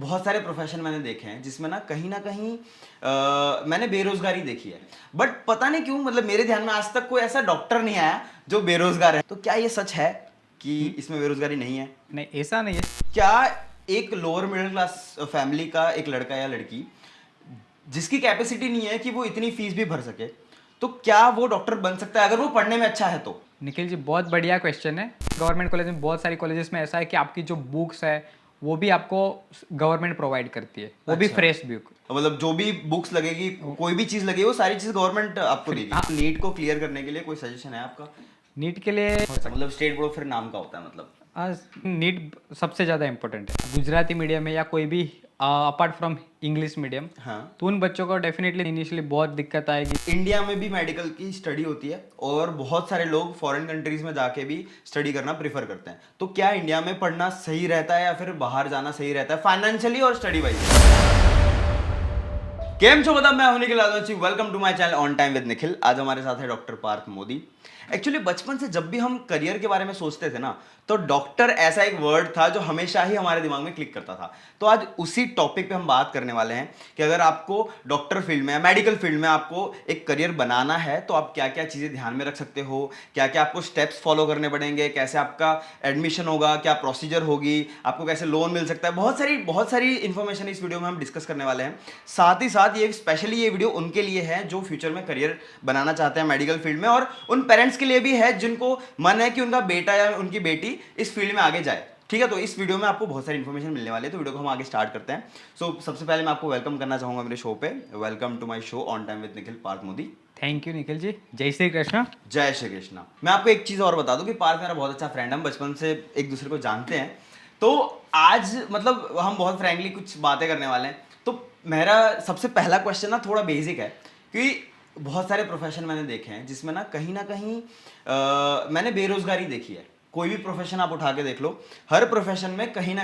बहुत सारे प्रोफेशन मैंने देखे हैं जिसमें ना कहीं मैंने बेरोजगारी देखी है। बट पता नहीं क्यों, मतलब मेरे ध्यान में आज तक कोई ऐसा डॉक्टर नहीं आया जो बेरोजगार है। तो क्या ये सच है कि इसमें बेरोजगारी नहीं है? नहीं, ऐसा नहीं है। क्या एक लोअर मिडिल क्लास फैमिली का एक लड़का या लड़की जिसकी कैपेसिटी नहीं है कि वो इतनी फीस भी भर सके, तो क्या वो डॉक्टर बन सकता है अगर वो पढ़ने में अच्छा है तो? निखिल जी, बहुत बढ़िया क्वेश्चन है। गवर्नमेंट कॉलेज में, बहुत सारी कॉलेजेस में ऐसा है कि आपकी जो बुक्स है वो भी आपको गवर्नमेंट प्रोवाइड करती है, वो भी अच्छा, फ्रेश बुक। मतलब जो भी बुक्स लगेगी, कोई भी चीज लगेगी, वो सारी चीज गवर्नमेंट आपको देगी। हाँ। नीट को क्लियर करने के लिए कोई सजेशन है आपका? नीट के लिए मतलब स्टेट बोर्ड फिर नाम का होता है मतलब? नीट सबसे ज़्यादा इम्पोर्टेंट है। गुजराती मीडियम है या कोई भी अपार्ट फ्रॉम इंग्लिश मीडियम, हाँ। तो उन बच्चों को डेफिनेटली इनिशियली बहुत दिक्कत आएगी। इंडिया में भी मेडिकल की स्टडी होती है और बहुत सारे लोग फॉरेन कंट्रीज में जाके भी स्टडी करना प्रेफर करते हैं। तो क्या इंडिया में पढ़ना सही रहता है या फिर बाहर जाना सही रहता है फाइनेंशियली और स्टडी वाइज? केम छो बता, मैं हूं Nikhil Adarshi. Welcome to my channel on time with Nikhil. आज हमारे साथ है डॉक्टर पार्थ मोदी। एक्चुअली बचपन से जब भी हम करियर के बारे में सोचते थे ना, तो डॉक्टर ऐसा एक वर्ड था जो हमेशा ही हमारे दिमाग में क्लिक करता था। तो आज उसी टॉपिक पे हम बात करने वाले हैं कि अगर आपको डॉक्टर फील्ड में या मेडिकल फील्ड में आपको एक करियर बनाना है तो आप क्या क्या चीज़ें ध्यान में रख सकते हो, क्या क्या आपको स्टेप्स फॉलो करने पड़ेंगे, कैसे आपका एडमिशन होगा, क्या प्रोसीजर होगी, आपको कैसे लोन मिल सकता है। बहुत सारी इंफॉर्मेशन इस वीडियो में हम डिस्कस करने वाले हैं। साथ ही साथ ये स्पेशली ये वीडियो उनके लिए है जो फ्यूचर में करियर बनाना चाहते हैं मेडिकल फील्ड में, और उन पेरेंट्स के लिए भी है जिनको मन है कि उनका बेटा या उनकी बेटी इस फील्ड में आगे जाए। ठीक है, तो इस वीडियो में आपको बहुत सारी इन्फॉर्मेशन मिलने वाली है, तो वीडियो को हम आगे स्टार्ट करते हैं। सबसे पहले मैं आपको वेलकम करना चाहूंगा मेरे शो पे। Welcome to my show on time with Nikhil, Parth Modi. Thank you Nikhil ji. जय श्री कृष्ण। जय श्री कृष्णा। मैं आपको एक चीज़ और बता दूं कि पार्थ मेरा बहुत अच्छा फ्रेंड है, हम बचपन से एक दूसरे को जानते हैं। तो आज मतलब हम बहुत फ्रैंकली कुछ बातें करने वाले हैं। तो मेरा सबसे पहला क्वेश्चन ना थोड़ा बेसिक है कि बहुत सारे प्रोफेशन मैंने देखे हैं जिसमें ना कहीं मैंने बेरोजगारी देखी है। कोई भी प्रोफेशन आप उठा के देख लो, हर प्रोफेशन में कहीं ना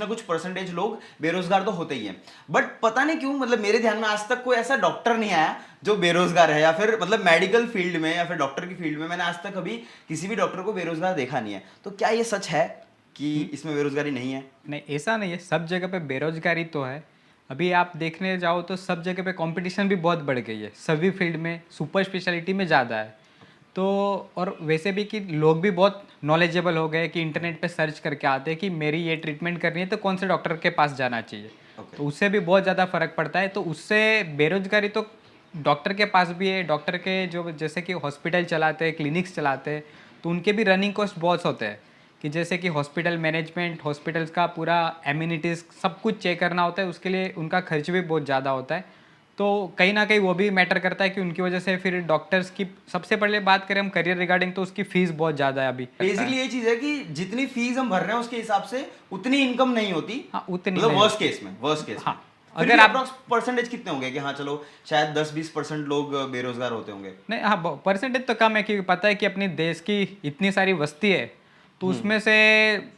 कुछ परसेंटेज लोग बेरोजगार तो होते ही हैं। बट पता नहीं क्यों, मतलब मेरे ध्यान में आज तक कोई ऐसा डॉक्टर नहीं आया जो बेरोजगार है, या फिर मतलब मेडिकल फील्ड में या फिर डॉक्टर की फील्ड में मैंने आज तक कभी किसी भी डॉक्टर को बेरोजगार देखा नहीं है। तो क्या ये सच है कि इसमें बेरोजगारी नहीं है? नहीं, ऐसा नहीं है। सब जगह पे बेरोजगारी तो है। अभी आप देखने जाओ तो सब जगह पे कंपटीशन भी बहुत बढ़ गई है, सभी फील्ड में, सुपर स्पेशलिटी में ज़्यादा है। तो और वैसे भी कि लोग भी बहुत नॉलेजेबल हो गए कि इंटरनेट पे सर्च करके आते हैं कि मेरी ये ट्रीटमेंट करनी है तो कौन से डॉक्टर के पास जाना चाहिए। Okay. तो उससे भी बहुत ज़्यादा फ़र्क पड़ता है। तो उससे बेरोजगारी तो डॉक्टर के पास भी है। डॉक्टर के जो जैसे कि हॉस्पिटल चलाते हैं, क्लिनिक्स चलाते हैं, तो उनके भी रनिंग कॉस्ट बहुत होते हैं। कि जैसे कि हॉस्पिटल मैनेजमेंट, हॉस्पिटल्स का पूरा एम्यूनिटीज़ सब कुछ चेक करना होता है, उसके लिए उनका खर्च भी बहुत ज़्यादा होता है। तो कहीं ना कहीं वो भी मैटर करता है कि उनकी वजह से फिर डॉक्टर्स की, सबसे पहले बात करें हम करियर रिगार्डिंग, तो उसकी फीस बहुत ज़्यादा है अभी। बेसिकली ये चीज है कि जितनी फीस हम भर रहे हैं उसके हिसाब से उतनी इनकम नहीं होती। हाँ, उतनी मतलब नहीं। वर्स्ट केस में हाँ, फिर अगर भी आप अप्रोक्स परसेंटेज कितने होंगे कि हाँ चलो शायद 10-20% लोग बेरोजगार होते होंगे? नहीं, हाँ, परसेंटेज तो कम है क्योंकि पता है कि अपने देश की इतनी सारी वस्ती है, तो उसमें से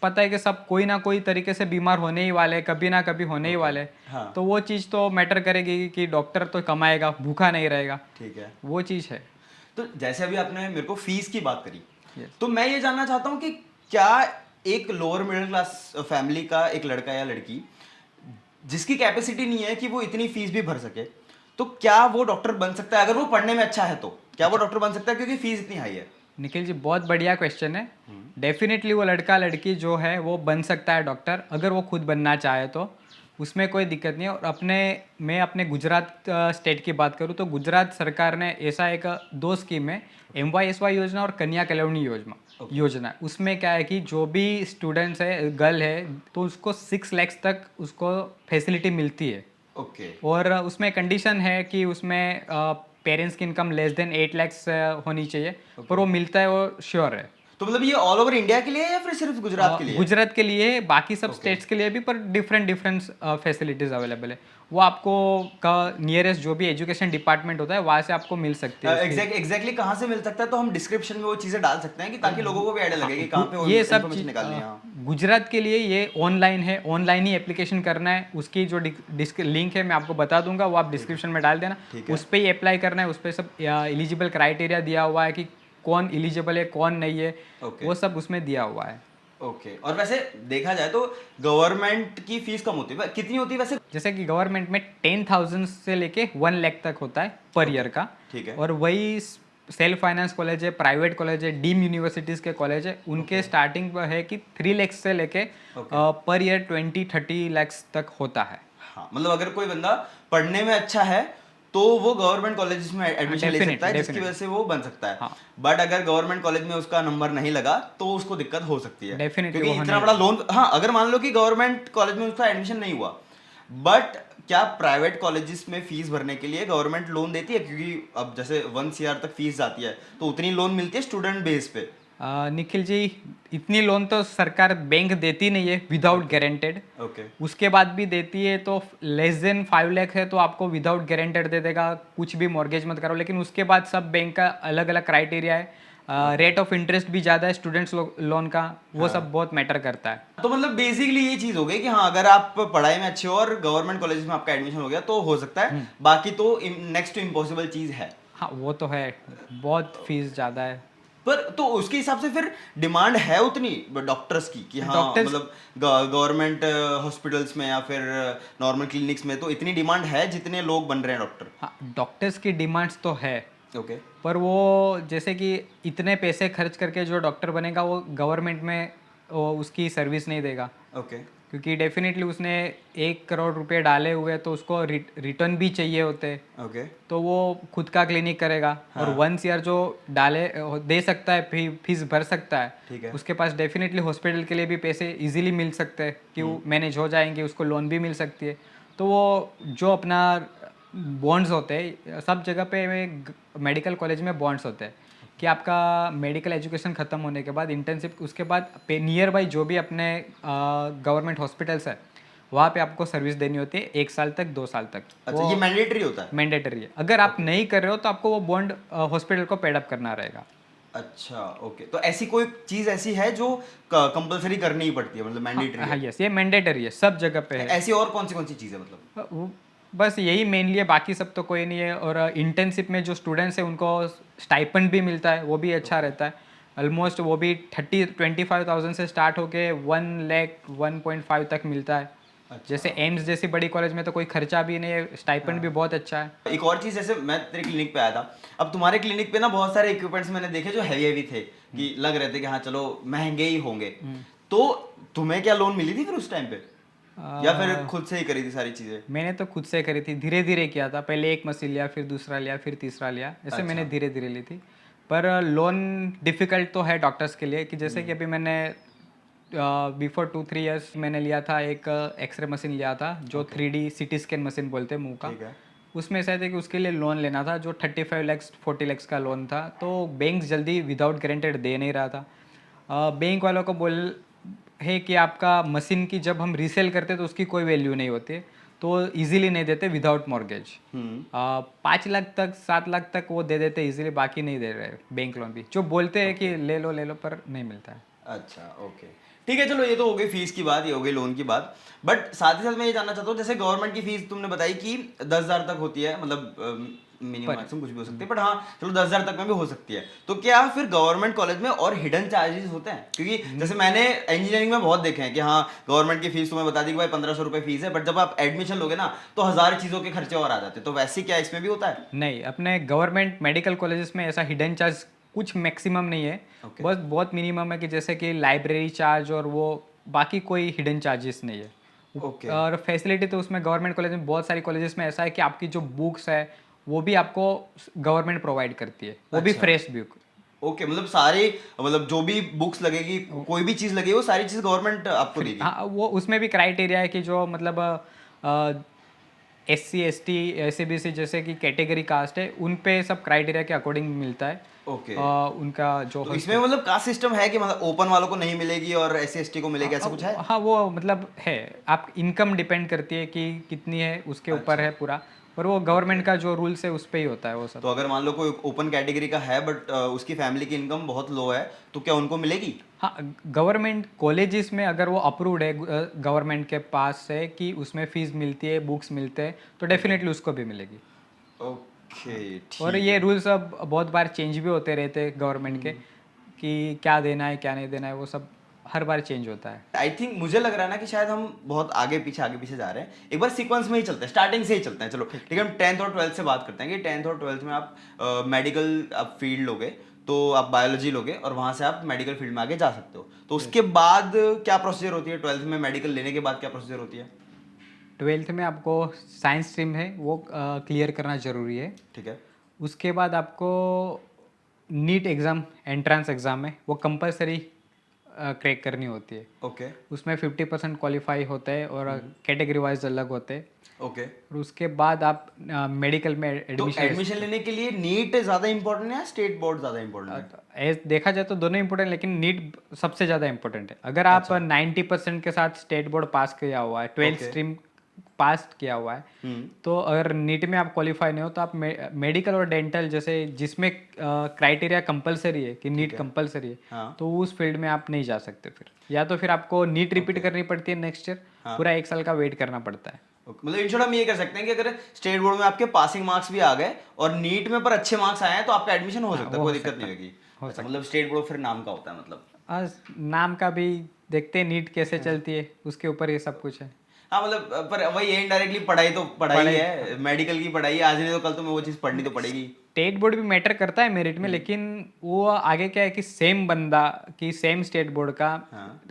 पता है कि सब कोई ना कोई तरीके से बीमार होने ही वाले, कभी ना कभी होने ही वाले। हाँ। तो वो चीज़ तो मैटर करेगी कि डॉक्टर तो कमाएगा, भूखा नहीं रहेगा। ठीक है। वो चीज़ है। तो जैसे अभी आपने मेरे को फीस की बात करी, यस। तो मैं ये जानना चाहता हूँ कि क्या एक लोअर मिडिल क्लास फैमिली का एक लड़का या लड़की जिसकी कैपेसिटी नहीं है कि वो इतनी फीस भी भर सके, तो क्या वो डॉक्टर बन सकता है अगर वो पढ़ने में अच्छा है तो? क्या वो डॉक्टर बन सकता है क्योंकि फीस इतनी हाई है? निखिल जी, बहुत बढ़िया क्वेश्चन है। डेफिनेटली वो लड़का लड़की जो है वो बन सकता है डॉक्टर, अगर वो खुद बनना चाहे तो। उसमें कोई दिक्कत नहीं है। और मैं अपने गुजरात स्टेट की बात करूँ तो गुजरात सरकार ने ऐसा एक दो स्कीम है, MYSY योजना और कन्या कल्याणी योजना। उसमें क्या है कि जो भी स्टूडेंट्स है, गर्ल है, तो उसको 6 लाख तक उसको फैसिलिटी मिलती है। ओके। और उसमें कंडीशन है कि उसमें पेरेंट्स की इनकम लेस देन 8 लैक्स होनी चाहिए। पर वो मिलता है, वो श्योर है। तो मतलब ये ऑल ओवर इंडिया के लिए है या फिर सिर्फ गुजरात के लिए है? गुजरात के लिए, बाकी सब स्टेट्स के लिए भी, पर डिफरेंट डिफरेंट फैसिलिटीज़ अवेलेबल है। वो आपको का नियरेस्ट जो भी एजुकेशन डिपार्टमेंट होता है वहाँ से आपको मिल सकती है। एग्जैक्टली कहाँ से मिल सकता है? तो हम डिस्क्रिप्शन में वो चीज़ें डाल सकते हैं कि ताकि लोगों को भी आइडिया लगे कि कहाँ पे वो ये सब इन्फॉर्मेशन चीज निकालनी है। हाँ। गुजरात के लिए ये ऑनलाइन है, ऑनलाइन ही एप्लीकेशन करना है। उसकी जो लिंक है मैं आपको बता दूंगा, वो आप डिस्क्रिप्शन में डाल देना। ठीक है। उस पर ही अप्लाई करना है। उस पर सब एलिजिबल क्राइटेरिया दिया हुआ है कि कौन एलिजिबल है, कौन नहीं है, ओके। वो सब उसमें दिया हुआ है। ओके, और वैसे देखा जाए तो गवर्नमेंट की फीस कम होती है, कितनी होती है वैसे? जैसे कि गवर्नमेंट में 10,000 से लेके 1 लाख तक होता है पर ईयर का। ठीक है। और वही सेल्फ फाइनेंस कॉलेज है, प्राइवेट कॉलेज है, डीम यूनिवर्सिटीज़ के कॉलेज है, उनके स्टार्टिंग है कि 3 लाख से लेके पर ईयर 20-30 लाख तक होता है। हाँ, मतलब अगर कोई बंदा पढ़ने में अच्छा है तो वो गवर्नमेंट कॉलेज में एडमिशन ले सकता डेफिनेटली है, जिसकी वजह डेफिनेटली से वो बन सकता है। हाँ बट अगर गवर्नमेंट कॉलेज में उसका नंबर नहीं लगा तो उसको दिक्कत हो सकती है, डेफिनेटली क्योंकि वो इतना नहीं बड़ा होगा। लोन, हाँ अगर मान लो कि गवर्नमेंट कॉलेज में उसका एडमिशन नहीं हुआ, बट क्या प्राइवेट कॉलेजेस में फीस भरने के लिए गवर्नमेंट लोन देती है? क्योंकि अब जैसे 1 CR तक फीस जाती है तो उतनी लोन मिलती है स्टूडेंट बेस पे। निखिल जी, इतनी लोन तो सरकार बैंक देती नहीं है विदाउट गारंटेड। ओके। उसके बाद भी देती है तो लेस देन 5 लाख है तो आपको विदाउट गारंटेड दे देगा, कुछ भी मॉर्गेज मत करो। लेकिन उसके बाद सब बैंक का अलग अलग क्राइटेरिया है, रेट ऑफ इंटरेस्ट भी ज़्यादा है स्टूडेंट्स लोन का, वो सब बहुत मैटर करता है। तो मतलब बेसिकली ये चीज हो गई कि हाँ अगर आप पढ़ाई में अच्छे हो और गवर्नमेंट कॉलेज में आपका एडमिशन हो गया तो हो सकता है, बाकी तो नेक्स्ट टू इम्पॉसिबल चीज है। हाँ वो तो है, बहुत फीस ज़्यादा है। पर तो उसके हिसाब से फिर डिमांड है उतनी डॉक्टर्स की कि हाँ डॉक्टर्स मतलब गवर्नमेंट हॉस्पिटल्स में या फिर नॉर्मल क्लिनिक्स में तो इतनी डिमांड है जितने लोग बन रहे हैं डॉक्टर? हाँ, डॉक्टर्स की डिमांड्स तो है, ओके। पर वो जैसे कि इतने पैसे खर्च करके जो डॉक्टर बनेगा वो गवर्नमेंट में वो उसकी सर्विस नहीं देगा। ओके। क्योंकि डेफिनेटली उसने 1 करोड़ रुपए डाले हुए हैं, तो उसको रिटर्न भी चाहिए होते हैं। ओके। तो वो खुद का क्लिनिक करेगा और 1 CR जो डाले दे सकता है, फीस भर सकता है, ठीक है। उसके पास डेफिनेटली हॉस्पिटल के लिए भी पैसे इजीली मिल सकते हैं कि वो मैनेज हो जाएंगे, उसको लोन भी मिल सकती है। तो वो जो अपना बॉन्ड्स होते हैं, सब जगह पे मेडिकल कॉलेज में बॉन्ड्स होते हैं कि आपका मेडिकल एजुकेशन ख़त्म होने के बाद इंटर्नशिप, उसके बाद नियर बाई जो भी अपने गवर्नमेंट हॉस्पिटल्स है वहाँ पे आपको सर्विस देनी होती है 1 साल तक, 2 साल तक। अच्छा, ये मैंडेटरी होता है? मैंडेटरी है, अगर आप नहीं कर रहे हो तो आपको वो बॉन्ड हॉस्पिटल को पेड अप करना रहेगा। अच्छा, ओके। तो ऐसी कोई चीज ऐसी है जो कंपलसरी करनी ही पड़ती है, मतलब मैंडेटरी हाँ है? यस, ये मैंडेटरी है, सब जगह पे है। ऐसी और कौन सी चीज है मतलब? बस यही मेनली है, बाकी सब तो कोई नहीं है। और इंटर्नशिप में जो स्टूडेंट्स हैं उनको स्टाइपेंड भी मिलता है, वो भी अच्छा रहता है। ऑलमोस्ट वो भी 25,000 से स्टार्ट होके 1 लाख 1.5 तक मिलता है। जैसे एम्स जैसी बड़ी कॉलेज में तो कोई खर्चा भी नहीं है, स्टाइपेंड भी बहुत अच्छा है। एक और चीज, जैसे मैं तेरे क्लिनिक पे आया था, अब तुम्हारे क्लिनिक पे ना बहुत सारे इक्विपमेंट्स मैंने देखे जो हैवी हैवी थे, कि लग रहे थे कि हाँ चलो महंगे ही होंगे। तो तुम्हें क्या लोन मिली थी फिर उस टाइम पे, या फिर खुद से ही करी थी सारी चीजें? मैंने तो खुद से करी थी, धीरे धीरे किया था। पहले एक मशीन लिया, फिर दूसरा लिया, फिर तीसरा लिया, ऐसे मैंने धीरे धीरे ली थी। पर लोन डिफ़िकल्ट तो है डॉक्टर्स के लिए, कि जैसे कि अभी मैंने बिफोर 2-3 ईयर्स मैंने लिया था एक एक्सरे मशीन लिया था, जो 3D CT स्कैन मशीन बोलते हैं मुंह का। ठीक है। उसमें ऐसा है कि उसके लिए लोन लेना था जो 35 lakhs 40 lakhs का लोन था। तो बैंक जल्दी विदाउट गारंटेड दे नहीं रहा था। बैंक वालों को बोल है कि आपका मशीन की जब हम रीसेल करते तो उसकी कोई वैल्यू नहीं होती, तो इजीली नहीं देते विदाउट मॉर्गेज। 5 लाख तक 7 लाख तक वो दे देते इजीली, बाकी नहीं दे रहे बैंक लोन भी। जो बोलते हैं कि ले लो पर नहीं मिलता है। अच्छा, ओके। ठीक है, चलो ये तो हो गई फीस की बात, ये हो गई लोन की बात। बट साथ ही साथ मैं ये जानना चाहता हूँ, जैसे गवर्नमेंट की फीस तुमने बताई कि 10,000 तक होती है, मतलब मिनिमम मैक्सिमम कुछ भी हो सकती है, बट हाँ चलो 10,000 तक में भी हो सकती है। तो क्या फिर गवर्नमेंट कॉलेज में और हिडन चार्जेस होते हैं? क्योंकि जैसे मैंने इंजीनियरिंग में बहुत देखे हैं कि हाँ गवर्नमेंट की फीस तुम्हें बता दी कि भाई 1,500 रुपये फीस है, बट जब आप एडमिशन लोगे ना तो 1,000 चीज़ों के खर्चे और आ जाते हैं। तो वैसे क्या इसमें भी होता है? नहीं, अपने गवर्नमेंट मेडिकल कॉलेजेस में ऐसा हिडन चार्ज कुछ मैक्सिमम नहीं है। Okay. बस बहुत मिनिमम है कि जैसे कि लाइब्रेरी चार्ज, और वो बाकी कोई हिडन चार्जेस नहीं है। Okay. और फैसिलिटी तो उसमें गवर्नमेंट कॉलेज में, बहुत सारी कॉलेजेस में ऐसा है कि आपकी जो बुक्स है वो भी आपको गवर्नमेंट प्रोवाइड करती है, वो भी अच्छा। Fresh book. ओके, मतलब सारे, मतलब जो भी बुक्स लगेगी, कोई भी चीज़ लगेगी, वो सारी चीज़ गवर्नमेंट आपको देगी? हाँ, वो उसमें भी क्राइटेरिया है कि जो मतलब SC ST SCBC जैसे कि कैटेगरी कास्ट है, उन पे सब क्राइटेरिया के अकॉर्डिंग मिलता है। ओके। उनका जो तो इसमें मतलब कास्ट सिस्टम है कि मतलब ओपन वालों को नहीं मिलेगी और SC ST को मिलेगी, ऐसा कुछ है? हाँ वो मतलब है, आप इनकम डिपेंड करती है कि कितनी है, उसके ऊपर है पूरा। पर वो गवर्नमेंट का जो रूल्स है उस पे ही होता है वो सब। तो अगर मान लो कोई ओपन कैटेगरी का है बट उसकी फैमिली की इनकम बहुत लो है, तो क्या उनको मिलेगी? हाँ, गवर्नमेंट कॉलेजेस में अगर वो अप्रूव्ड है गवर्नमेंट के पास से कि उसमें फीस मिलती है, बुक्स मिलते हैं, तो डेफिनेटली उसको भी मिलेगी। ओके, और ठीक ये है। रूल्स अब बहुत बार चेंज भी होते रहते हैं गवर्नमेंट के, कि क्या देना है क्या नहीं देना है, वो सब हर बार चेंज होता है। आई थिंक मुझे लग रहा है ना कि शायद हम बहुत आगे पीछे जा रहे हैं। एक बार सीक्वेंस में ही चलते हैं, स्टार्टिंग से ही चलते हैं। चलो ठीक है, हम 10th और 12th से बात करते हैं कि 10th और 12th में आप मेडिकल आप फील्ड लोगे, तो आप बायोलॉजी लोगे और वहां से आप मेडिकल फील्ड में आगे जा सकते हो। तो उसके बाद क्या प्रोसीजर होती है? 12th में मेडिकल लेने के बाद क्या प्रोसीजर होती है? 12th में आपको साइंस स्ट्रीम है वो क्लियर करना ज़रूरी है। ठीक है। उसके बाद आपको नीट एग्ज़ाम, एंट्रेंस एग्ज़ाम है वो कंपलसरी क्रैक करनी होती है। ओके उसमें 50% क्वालिफाई होता है और कैटेगरी वाइज अलग होते हैं। ओके। और उसके बाद आप मेडिकल में तो एडमिशन एडमिशन लेने के लिए नीट ज्यादा इंपॉर्टेंट है या स्टेट बोर्ड ज्यादा इंपॉर्टेंट है? देखा जाए तो दोनों इंपॉर्टेंट, लेकिन नीट सबसे ज़्यादा इंपॉर्टेंट है। अगर आप 90% के साथ स्टेट बोर्ड पास किया हुआ है, 12th स्ट्रीम पास किया हुआ है, तो अगर नीट में आप क्वालिफाई नहीं हो तो आप मेडिकल और डेंटल जैसे जिसमें क्राइटेरिया कंपलसरी है कि नीट कंपलसरी है, हाँ। तो उस फील्ड में आप नहीं जा सकते। फिर या तो फिर आपको नीट रिपीट करनी पड़ती है नेक्स्ट ईयर, पूरा 1 साल का वेट करना पड़ता है। मतलब इन शॉर्ट हम ये कर सकते हैं कि अगर स्टेट बोर्ड में आपके पासिंग मार्क्स भी आ गए और नीट में पर अच्छे मार्क्स आए हैं तो आपका एडमिशन हो सकता है, कोई दिक्कत नहीं होगी। अच्छा, मतलब स्टेट बोर्ड फिर नाम का होता है मतलब? नाम का भी देखते हैं, नीट कैसे चलती है उसके ऊपर ये सब कुछ है। हाँ मतलब पर वही है, इनडायरेक्टली पढ़ाई तो पढ़ाई है, मेडिकल की पढ़ाई है, आज नहीं तो कल तुम्हें वो चीज़ पढ़नी तो पड़ेगी। स्टेट बोर्ड भी मैटर करता है मेरिट में, लेकिन वो आगे क्या है कि सेम बंदा कि सेम स्टेट बोर्ड का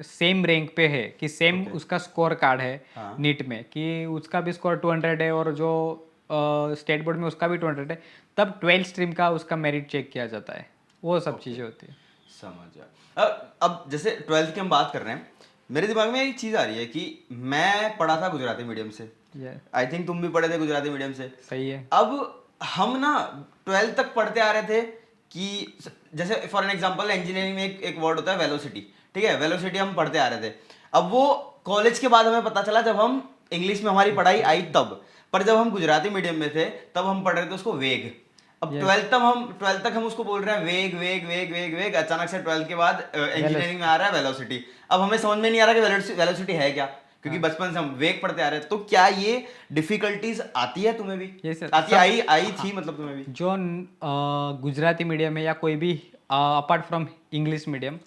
सेम रैंक पे है, कि सेम उसका स्कोर कार्ड है नीट में, कि उसका भी स्कोर 200 है और जो स्टेट बोर्ड में उसका भी 200 है, तब 12th स्ट्रीम का उसका मेरिट चेक किया जाता है। वो सब चीज़ें होती है। समझ गया। अब जैसे 12th की हम बात कर रहे हैं, मेरे दिमाग में एक चीज़ आ रही है कि मैं पढ़ा था गुजराती मीडियम से, आई थिंक तुम भी पढ़े थे गुजराती मीडियम से। सही है। अब हम ना 12th तक पढ़ते आ रहे थे कि जैसे फॉर एन एग्जांपल इंजीनियरिंग में एक वर्ड होता है वेलोसिटी, ठीक है, वेलोसिटी हम पढ़ते आ रहे थे। अब वो कॉलेज के बाद हमें पता चला जब हम इंग्लिश में हमारी पढ़ाई आई तब, पर जब हम गुजराती मीडियम में थे तब हम पढ़ रहे थे उसको वेग। अब 12th तक हम उसको बोल रहे हैं वेग वेग वेग वेग वेग, अचानक से 12th के बाद इंजीनियरिंग में आ रहा है वेलोसिटी। अब हमें समझ में नहीं आ रहा कि वेलोसिटी है क्या, क्योंकि बचपन से हम वेग पढ़ते आ रहे हैं। तो क्या ये डिफिकल्टीज आती है तुम्हें भी? आती आई थी मतलब तुम्हें भी? जो गुजराती मीडियम है या कोई भी अपार्ट फ्रॉम इंग्लिश मीडियम,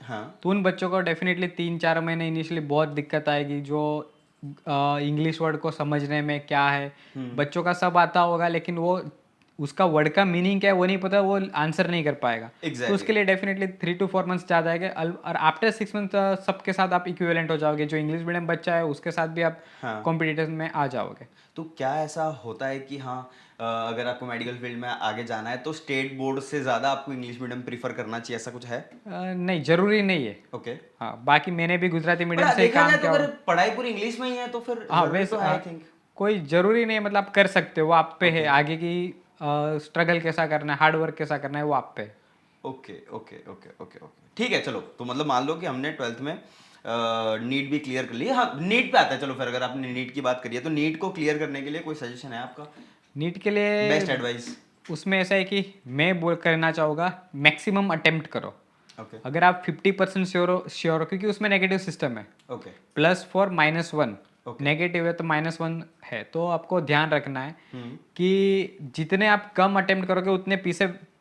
तो उन बच्चों को डेफिनेटली 3-4 महीने इनिशियली बहुत दिक्कत आएगी, जो इंग्लिश वर्ड को समझने में क्या है। बच्चों का सब आता होगा लेकिन वो उसका वर्ड का मीनिंग क्या है वो नहीं पता, वो आंसर नहीं कर पाएगा। तो उसके लिए डेफिनेटली 3 to 4 मंथ्स ज़्यादा है। और आफ्टर 6 मंथ सबके साथ आप इक्विवेलेंट हो जाओगे, जो इंग्लिश मीडियम बच्चा है उसके साथ भी आप कॉम्पिटिशन में आ जाओगे। तो क्या ऐसा होता है कि हाँ अगर आपको मेडिकल फील्ड में आगे जाना है तो स्टेट बोर्ड से ज़्यादा आपको इंग्लिश मीडियम प्रीफर करना चाहिए, ऐसा कुछ है? नहीं, जरूरी नहीं है। ओके। हाँ, बाकी मैंने भी गुजराती मीडियम से देखा काम जाए तो किया। अगर पढ़ाई पूरी इंग्लिश में ही है तो फिर वैसे तो है आई थिंक। कोई जरूरी नहीं है, मतलब आप कर सकते हो, वो आप पे है। आगे की स्ट्रगल कैसा करना है, हार्ड वर्क कैसा करना है, वो आप पे है। Okay okay okay okay okay, ठीक है। चलो तो मतलब मान लो कि हमने 12th में नीट भी क्लियर कर लिया। हाँ, नीट पे आता है। चलो फिर अगर आपने नीट की बात करी है तो नीट को क्लियर करने के लिए कोई सजेशन है आपका? नीट के लिए बेस्ट एडवाइस उसमें ऐसा है कि मैं बोल करना चाहूँगा मैक्सिमम अटेम्प्ट करो। ओके अगर आप 50% श्योर हो, क्योंकि उसमें नेगेटिव सिस्टम है, ओके +4 -1, नेगेटिव है तो -1 है। तो आपको ध्यान रखना है कि जितने आप कम अटेम्प्ट करोगे उतने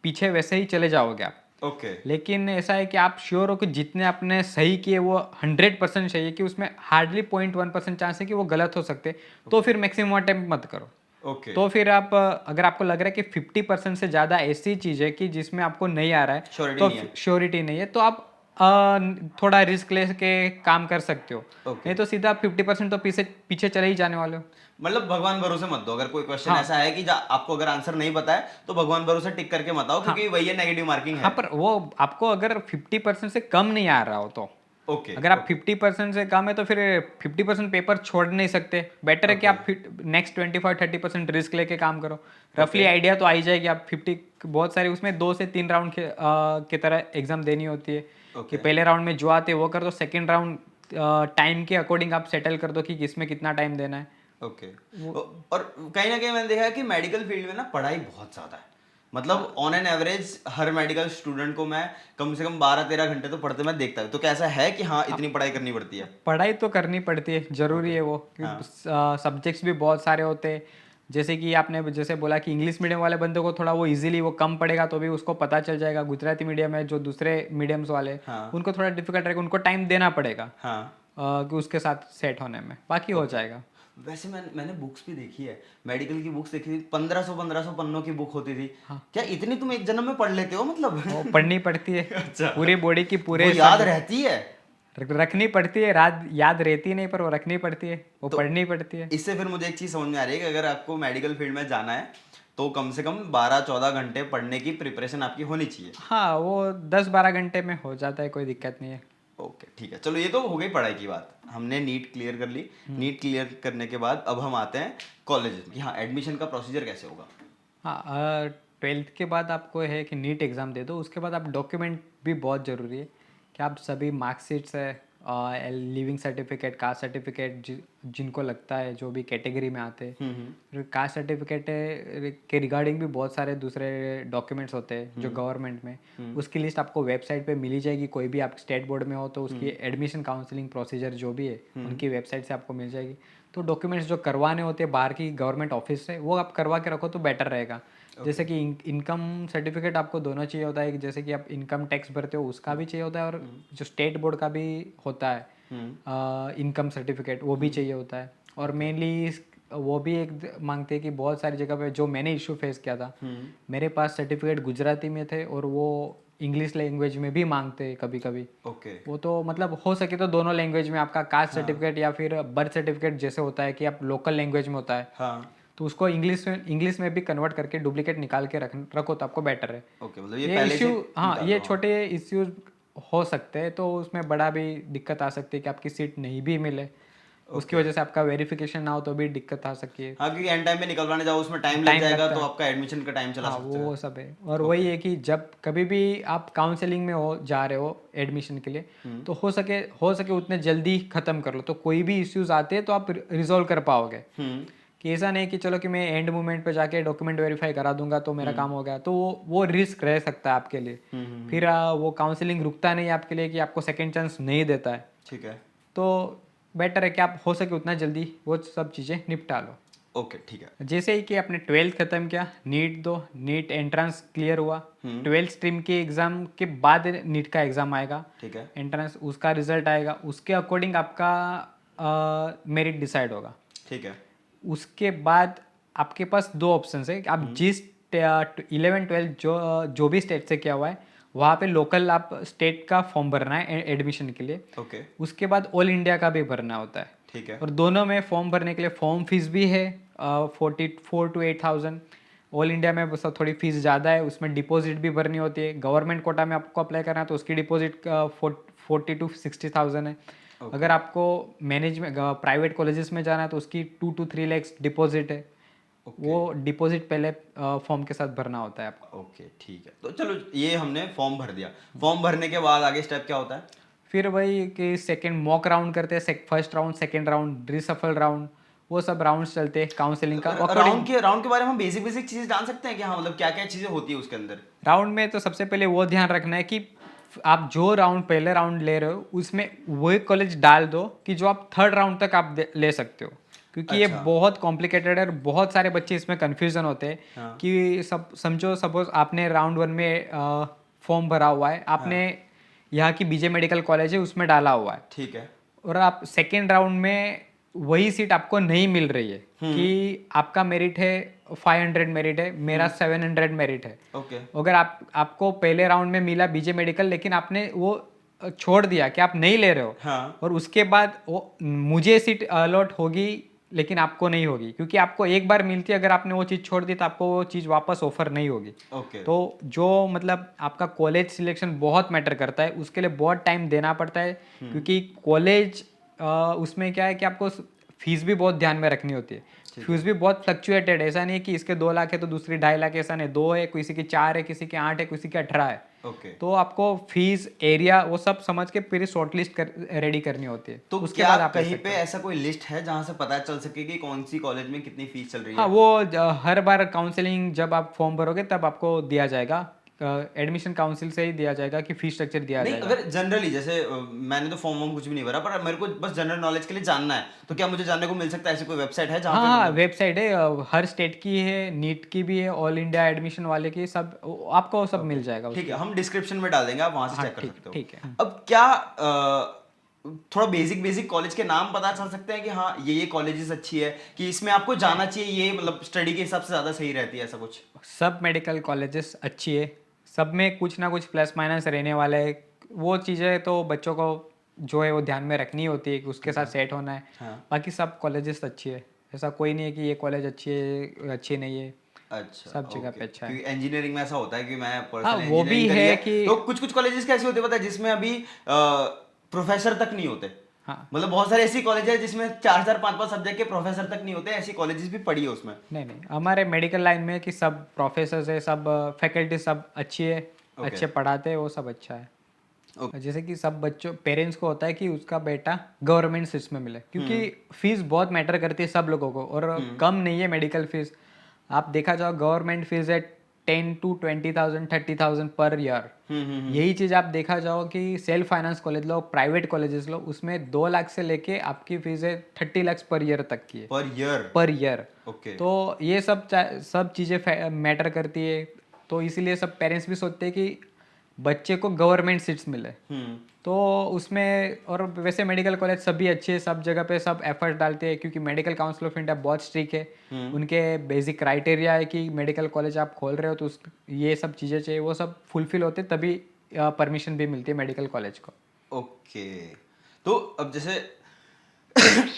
पीछे वैसे ही चले जाओगे आप। ओके लेकिन ऐसा है कि आप श्योर हो कि जितने आपने सही किए वो 100% सही है, कि उसमें हार्डली 0.1% चांस है कि वो गलत हो सकते, तो फिर मैक्सिमम अटेम्प्ट मत करो। ओके। तो फिर आप अगर आपको लग रहा है कि 50% से ज़्यादा ऐसी चीज़ है कि जिसमें आपको नहीं आ रहा है, Surety तो नहीं है। श्योरिटी नहीं है, तो आप थोड़ा रिस्क लेके काम कर सकते हो। नहीं तो सीधा 50% तो पीछे चले ही जाने वाले हो। मतलब भगवान भरोसे मत दो। अगर कोई क्वेश्चन ऐसा है कि आपको अगर आंसर नहीं पता है तो भगवान भरोसे टिक करके मत आओ, क्योंकि वही है नेगेटिव मार्किंग है। हाँ, पर वो आपको अगर 50% से कम नहीं आ रहा हो तो ओके। अगर आप 50% से कम है तो फिर 50% पेपर छोड़ नहीं सकते। बेटर है कि आप नेक्स्ट 25-30% रिस्क लेके काम करो। रफली आइडिया तो आ ही जाएगी। आप 50 बहुत सारी उसमें 2 से 3 राउंड के तरह एग्जाम देनी होती है, कि पहले राउंड में जो आते वो कर दो, सेकेंड राउंड टाइम के अकॉर्डिंग आप सेटल कर दो कि किसमें कितना टाइम देना है। ओके। और कहीं ना कहीं मैंने देखा है कि मेडिकल फील्ड में ना पढ़ाई बहुत ज़्यादा है। मतलब on an average her medical student को मैं कम से कम 12-13 घंटे तो पढ़ते मैं देखता हूँ। तो कैसा है कि हाँ इतनी पढ़ाई करनी पड़ती है? पढ़ाई तो करनी पड़ती है, जरूरी है वो, सब्जेक्ट्स भी बहुत सारे होते हैं। जैसे कि आपने जैसे बोला कि इंग्लिश मीडियम वाले बंदे को थोड़ा वो इजीली वो कम पड़ेगा तो भी उसको पता चल जाएगा। गुजराती मीडियम है जो दूसरे मीडियम्स वाले हाँ उनको थोड़ा डिफिकल्ट रहेगा, उनको टाइम देना पड़ेगा हाँ। कि उसके साथ सेट होने में, बाकी हो जाएगा। वैसे मैंने बुक्स भी देखी है, मेडिकल की बुक्स देखी थी, 1500 पन्नों की बुक होती थी। क्या इतनी तुम एक जन्म में पढ़ लेते हो मतलब? वो पढ़नी पड़ती है अच्छा। पूरी बॉडी की, पूरे वो याद रहती है? रखनी पड़ती है, रात याद रहती नहीं पर वो रखनी पड़ती है, वो तो पढ़नी पड़ती है। इससे फिर मुझे एक चीज समझ में आ रही है कि अगर आपको मेडिकल फील्ड में जाना है तो कम से कम 12-14 घंटे पढ़ने की प्रिपरेशन आपकी होनी चाहिए। हाँ वो 10-12 घंटे में हो जाता है, कोई दिक्कत नहीं है। ओके ठीक है, चलो ये तो हो गई पढ़ाई की बात, हमने नीट क्लियर कर ली। नीट क्लियर करने के बाद अब हम आते हैं कॉलेज में। हाँ, एडमिशन का प्रोसीजर कैसे होगा? हाँ 12th के बाद आपको है कि नीट एग्ज़ाम दे दो, उसके बाद आप डॉक्यूमेंट भी बहुत ज़रूरी है कि आप सभी मार्कशीट्स है, लिविंग सर्टिफिकेट, कास्ट सर्टिफिकेट जिनको लगता है जो भी कैटेगरी में आते हैं, फिर कास्ट सर्टिफिकेट के रिगार्डिंग भी बहुत सारे दूसरे डॉक्यूमेंट्स होते हैं जो गवर्नमेंट में, उसकी लिस्ट आपको वेबसाइट पे मिली जाएगी। कोई भी आप स्टेट बोर्ड में हो तो उसकी एडमिशन काउंसलिंग प्रोसीजर जो भी है उनकी वेबसाइट से आपको मिल जाएगी। तो डॉक्यूमेंट्स जो करवाने होते हैं बाहर की गवर्नमेंट ऑफिस से वो आप करवा के रखो तो बेटर रहेगा। जैसे कि इनकम सर्टिफिकेट आपको दोनों चाहिए होता है, जैसे कि आप इनकम टैक्स भरते हो उसका भी चाहिए होता है, और जो स्टेट बोर्ड का भी होता है इनकम सर्टिफिकेट वो भी चाहिए होता है। और मेनली वो भी एक मांगते हैं कि बहुत सारी जगह पे जो मैंने इशू फेस किया था, मेरे पास सर्टिफिकेट गुजराती में थे और वो इंग्लिश लैंग्वेज में भी मांगते हैं कभी कभी। ओके। वो तो मतलब हो सके तो दोनों लैंग्वेज में आपका कास्ट सर्टिफिकेट या फिर बर्थ सर्टिफिकेट जैसे होता है कि आप लोकल लैंग्वेज में होता है, हाँ। तो उसको इंग्लिश में भी कन्वर्ट करके डुप्लीकेट निकाल के रखो तो आपको बेटर है। ओके, मतलब ये ये पहले से इश्यू, हाँ निकाल ये दो। छोटे इश्यूज हो सकते हैं, तो उसमें बड़ा भी दिक्कत आ सकती है कि आपकी सीट नहीं भी मिले, उसकी वजह से आपका वेरिफिकेशन ना हो तो भी दिक्कत आ सकती है। हाँ, क्योंकि एंड टाइम पे निकलवाने जाओ उसमें टाइम लग टाइम जाएगा लगता तो है, आपका एडमिशन का टाइम चला हाँ सकता है। वो सब है। और वही है कि जब कभी भी आप काउंसलिंग में हो जा रहे हो एडमिशन के लिए, तो हो सके उतने जल्दी ख़त्म कर लो, तो कोई भी इश्यूज आते हैं तो आप रिजोल्व कर पाओगे। कि ऐसा नहीं कि चलो कि मैं एंड मोमेंट पे जाके डॉक्यूमेंट वेरीफाई करा दूंगा तो मेरा काम हो गया, तो वो रिस्क रह सकता है आपके लिए। फिर वो काउंसलिंग रुकता नहीं आपके लिए कि आपको सेकेंड चांस नहीं देता है। ठीक है। तो बेटर है कि आप हो सके उतना जल्दी वो सब चीज़ें निपटा लो। ओके ठीक है। जैसे ही कि आपने 12th खत्म किया, नीट दो, नीट एंट्रेंस क्लियर हुआ, 12th स्ट्रीम के एग्ज़ाम के बाद नीट का एग्ज़ाम आएगा, ठीक है। एंट्रेंस उसका रिजल्ट आएगा, उसके अकॉर्डिंग आपका मेरिट डिसाइड होगा। ठीक है। उसके बाद आपके पास दो ऑप्शन है कि आप जिस 11-12 जो भी स्टेट से किया हुआ है वहाँ पे लोकल आप स्टेट का फॉर्म भरना है एडमिशन के लिए। ओके। उसके बाद ऑल इंडिया का भी भरना होता है। ठीक है। और दोनों में फॉर्म भरने के लिए फॉर्म फीस भी है 44 to 8,000। ऑल इंडिया में बस थोड़ी फीस ज़्यादा है, उसमें डिपॉजिट भी भरनी होती है। गवर्नमेंट कोटा में आपको अप्लाई करना है तो उसकी डिपॉजिट 40 to 60,000 है। अगर आपको मैनेजमेंट प्राइवेट कॉलेजेस में जाना है तो उसकी 2 to 3 lakhs डिपॉजिट है। वो डिपॉजिट पहले फॉर्म के साथ भरना होता है आपको। ओके ठीक है, तो चलो ये हमने फॉर्म भर दिया। फॉर्म भरने के बाद आगे स्टेप क्या होता है? फिर वही कि सेकंड मॉक राउंड करते हैं, first round, second round, reshuffle round, वो सब राउंड्स चलते हैं काउंसलिंग का। राउंड के बारे में हम बेसिक बेसिक चीजें जान सकते हैं कि हाँ मतलब क्या क्या चीजें होती है उसके अंदर? राउंड में तो सबसे पहले वो ध्यान रखना है कि आप जो राउंड पहले राउंड ले रहे हो उसमें वही कॉलेज डाल दो कि जो आप थर्ड राउंड तक आप ले सकते हो, क्योंकि ये बहुत कॉम्प्लिकेटेड है और बहुत सारे बच्चे इसमें कन्फ्यूजन होते हैं कि सब समझो सपोज आपने राउंड 1 में फॉर्म भरा हुआ है, आपने यहाँ की बीजे मेडिकल कॉलेज है उसमें डाला हुआ है, ठीक है, और आप सेकेंड राउंड में वही सीट आपको नहीं मिल रही है कि आपका मेरिट है 500 मेरिट है, मेरा 700 मेरिट है। ओके। अगर आपको पहले राउंड में मिला बीजे मेडिकल लेकिन आपने वो छोड़ दिया कि आप नहीं ले रहे हो, हाँ। और उसके बाद वो मुझे सीट अलॉट होगी लेकिन आपको नहीं होगी, क्योंकि आपको एक बार मिलती है, अगर आपने वो चीज़ छोड़ दी तो आपको वो चीज़ वापस ऑफर नहीं होगी। ओके। तो जो मतलब आपका कॉलेज सिलेक्शन बहुत मैटर करता है, उसके लिए बहुत टाइम देना पड़ता है, क्योंकि कॉलेज उसमें क्या है कि आपको फीस भी बहुत ध्यान में रखनी होती है। फीस भी बहुत फ्लक्चुएटेड, ऐसा नहीं है कि इसके 2 लाख है तो दूसरी 2.5 लाख, ऐसा नहीं, 2 है, किसी की 4 है, किसी की 8 है, किसी की 18 है। ओके। तो आपको फीस, एरिया, वो सब समझ के फिर शॉर्ट लिस्ट रेडी करनी होती है। तो उसके क्या बाद आप कहीं पे ऐसा कोई लिस्ट है जहां से पता चल सके कि कौन सी कॉलेज में कितनी फीस चल रही है? हाँ वो हर बार काउंसलिंग जब आप फॉर्म भरोगे तब आपको दिया जाएगा एडमिशन काउंसिल से ही दिया जाएगा कि फी स्ट्रक्चर दिया नहीं, जाएगा। अगर जनरली जैसे मैंने तो फॉर्म वॉर्म कुछ भी नहीं भरा, पर मेरे को बस जनरल नॉलेज के लिए जानना है, तो क्या मुझे जानने को मिल सकता है? ऐसी कोई वेबसाइट है जहाँ हाँ पे हाँ, मतलब वेबसाइट है, हर स्टेट की है, नीट की भी है, ऑल इंडिया एडमिशन वाले की, सब आपको सब मिल जाएगा ठीक है, उसमें। हम डिस्क्रिप्शन में डाल देंगे, आप वहां से हाँ चेक कर ठीक सकते हो। ठीक है। अब क्या थोड़ा बेसिक बेसिक कॉलेज के नाम पता चल सकते हैं कि हाँ ये कॉलेजेस अच्छी है, कि इसमें आपको जाना चाहिए, ये मतलब स्टडी के हिसाब से ज्यादा सही रहती है, ऐसा कुछ? सब मेडिकल कॉलेजेस अच्छी है, सब में कुछ ना कुछ प्लस माइनस रहने वाला है। वो चीज़ें तो बच्चों को जो है वो ध्यान में रखनी होती है कि उसके साथ सेट होना है। हाँ। बाकी सब कॉलेजेस अच्छी है, ऐसा कोई नहीं है कि ये कॉलेज अच्छी है अच्छी नहीं है, अच्छा, सब जगह ओके। पे अच्छा है। क्योंकि इंजीनियरिंग में ऐसा होता है कि मैं हाँ पर्सनल वो भी इंजीनियरिंग करी है है, कि तो कुछ कुछ कॉलेजेस कैसे होते हैं पता है, जिसमें अभी प्रोफेसर तक नहीं होते। हाँ मतलब बहुत सारे ऐसी कॉलेज है जिसमें 4-4 5-5 सब्जेक्ट के प्रोफेसर तक नहीं होते, ऐसी कॉलेजेस भी पढ़ी है उसमें। नहीं नहीं, हमारे मेडिकल लाइन में कि सब प्रोफेसर्स है, सब फैकल्टी सब अच्छी है, ओके। अच्छे पढ़ाते हैं, वो सब अच्छा है। ओके। जैसे कि सब बच्चों पेरेंट्स को होता है कि उसका बेटा गवर्नमेंट सीट्स में मिले, क्योंकि फीस बहुत मैटर करती है सब लोगों को, और कम नहीं है मेडिकल फीस। आप देखा जाओ गवर्नमेंट फीस है 10 to 20,000 30,000 पर ईयर। यही चीज़ आप देखा जाओ कि सेल्फ फाइनेंस कॉलेज लो, प्राइवेट कॉलेजेस लो, उसमें 2 लाख से लेके आपकी फीस है 30 लाख पर ईयर तक की है, per year? Per year. Okay. तो ये सब चीज़ें मैटर करती है, तो इसीलिए सब पेरेंट्स भी सोचते हैं कि बच्चे को गवर्नमेंट सीट्स मिले। तो उसमें, और वैसे मेडिकल कॉलेज सभी अच्छे हैं, सब जगह पे सब एफर्ट डालते हैं, क्योंकि मेडिकल काउंसिल ऑफ इंडिया बहुत स्ट्रिक्ट है। उनके बेसिक क्राइटेरिया है कि मेडिकल कॉलेज आप खोल रहे हो तो ये सब चीज़ें चाहिए, वो सब फुलफिल होते तभी परमिशन भी मिलती है मेडिकल कॉलेज को। ओके। तो अब जैसे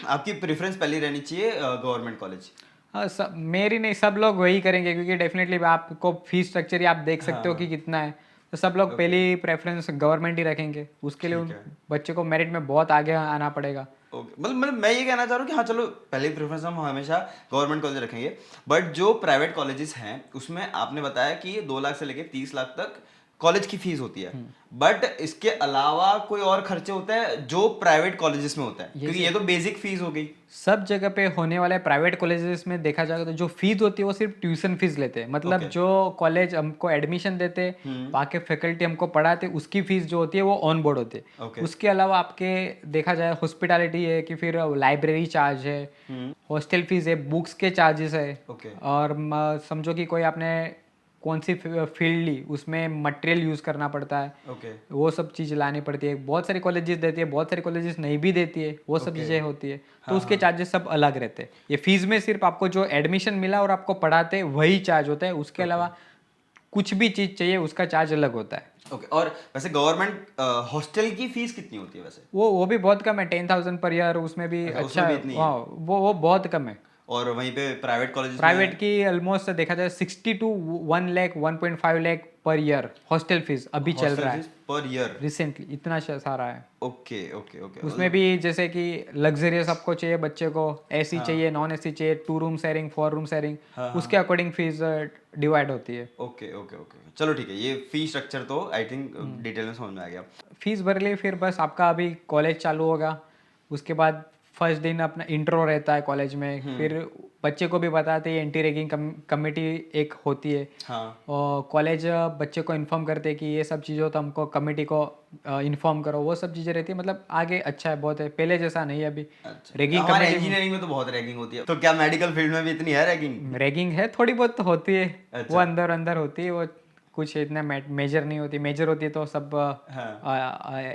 आपकी प्रेफरेंस पहले रहनी चाहिए गवर्नमेंट कॉलेज? हाँ, सब मेरी नहीं, सब लोग वही करेंगे, क्योंकि डेफिनेटली आपको फीस स्ट्रक्चर ही आप देख सकते हो कि कितना है, तो सब लोग पहली प्रेफरेंस गवर्नमेंट ही रखेंगे। उसके लिए ठीक उन है। बच्चे को मेरिट में बहुत आगे आना पड़ेगा। ओके, मतलब मैं ये कहना चाह रहा हूँ कि हाँ चलो, पहले प्रेफरेंस हम हमेशा गवर्नमेंट कॉलेज रखेंगे, बट जो प्राइवेट कॉलेजेस हैं उसमें आपने बताया कि 2 लाख से लेके 30 लाख तक कॉलेज की फीस होती है, बट इसके अलावा कोई और खर्चे होते हैं जो प्राइवेट कॉलेजेस में होता है? क्योंकि ये तो बेसिक फीस हो गई। सब जगह पे होने वाले प्राइवेट कॉलेजेस में देखा जाएगा तो जो फीस होती है वो सिर्फ ट्यूशन फीस लेते हैं, मतलब Okay. जो कॉलेज हमको एडमिशन देते, वहाँ के फैकल्टी हमको पढ़ाते, उसकी फीस जो होती है वो ऑन बोर्ड होती है। Okay. उसके अलावा आपके देखा जाए हॉस्पिटैलिटी है, कि फिर लाइब्रेरी चार्ज है, हॉस्टल फीस है, बुक्स के चार्जेस है, Okay. और समझो कि कोई आपने कौन सी फील्ड ली, उसमें मटेरियल यूज़ करना पड़ता है, ओके। वो सब चीज़ लानी पड़ती है। बहुत सारी कॉलेजेस देती है, बहुत सारी कॉलेजेस नहीं भी देती है, वो सब चीज़ें होती है, तो उसके चार्जेस सब अलग रहते हैं। ये फीस में सिर्फ आपको जो एडमिशन मिला और आपको पढ़ाते हैं वही चार्ज होता है, उसके अलावा कुछ भी चीज़ चाहिए उसका चार्ज अलग होता है। ओके। और वैसे गवर्नमेंट हॉस्टल की फीस कितनी होती है वैसे? वो भी बहुत कम है, 10,000 पर ईयर, उसमें भी अच्छा, अच्छा उसमें भी है। इतनी है? हाँ, वो बहुत कम है। और वहीं पे प्राइवेट कॉलेजेस प्राइवेट की ऑलमोस्ट देखा जाए 60 to 1 lakh 1.5 lakh per year hostel fees अभी चल रहा है पर ईयर? रिसेंटली, इतना सारा है। Okay okay okay. उसमें भी जैसे कि लग्जरियस आपको चाहिए, बच्चे को एसी चाहिए, नॉन एसी चाहिए, 2 रूम शेयरिंग, 4 रूम शेयरिंग, उसके अकॉर्डिंग फीस डिवाइड होती है। ओके ओके ओके, चलो ठीक है, ये फी स्ट्रक्चर तो आई थिंक डिटेल में समझ में आ गया। फीस भर ली, फिर बस आपका अभी कॉलेज चालू होगा, उसके बाद फर्स्ट दिन अपना इंट्रो रहता है कॉलेज में, फिर बच्चे को भी बताते हैं एंटी रैगिंग कमेटी एक होती है, हाँ। और कॉलेज बच्चे को इन्फॉर्म करते हैं कि ये सब चीज़ें हो तो हमको कमेटी को इन्फॉर्म करो, वो सब चीज़ें रहती है। मतलब आगे अच्छा है, बहुत है, पहले जैसा नहीं है अभी। अच्छा, रैगिंग हमारे कमेटी, इंजीनियरिंग में तो बहुत रैगिंग होती है, तो क्या मेडिकल फील्ड में भी इतनी है रैगिंग? रैगिंग है, थोड़ी बहुत तो होती है। अच्छा। वो अंदर अंदर होती है, वो कुछ इतना मेजर नहीं होती, मेजर होती है तो सब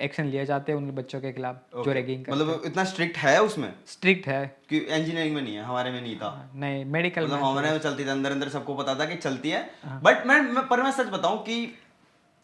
एक्शन लिए जाते हैं उन बच्चों के खिलाफ जो रैगिंग करते हैं। मतलब इतना स्ट्रिक्ट है उसमें? स्ट्रिक्ट है। कि इंजीनियरिंग में नहीं है, हमारे में नहीं था। नहीं, मेडिकल मतलब में हमारे में चलती थी, अंदर अंदर सबको पता था कि चलती है, बट मैं सच बताऊं कि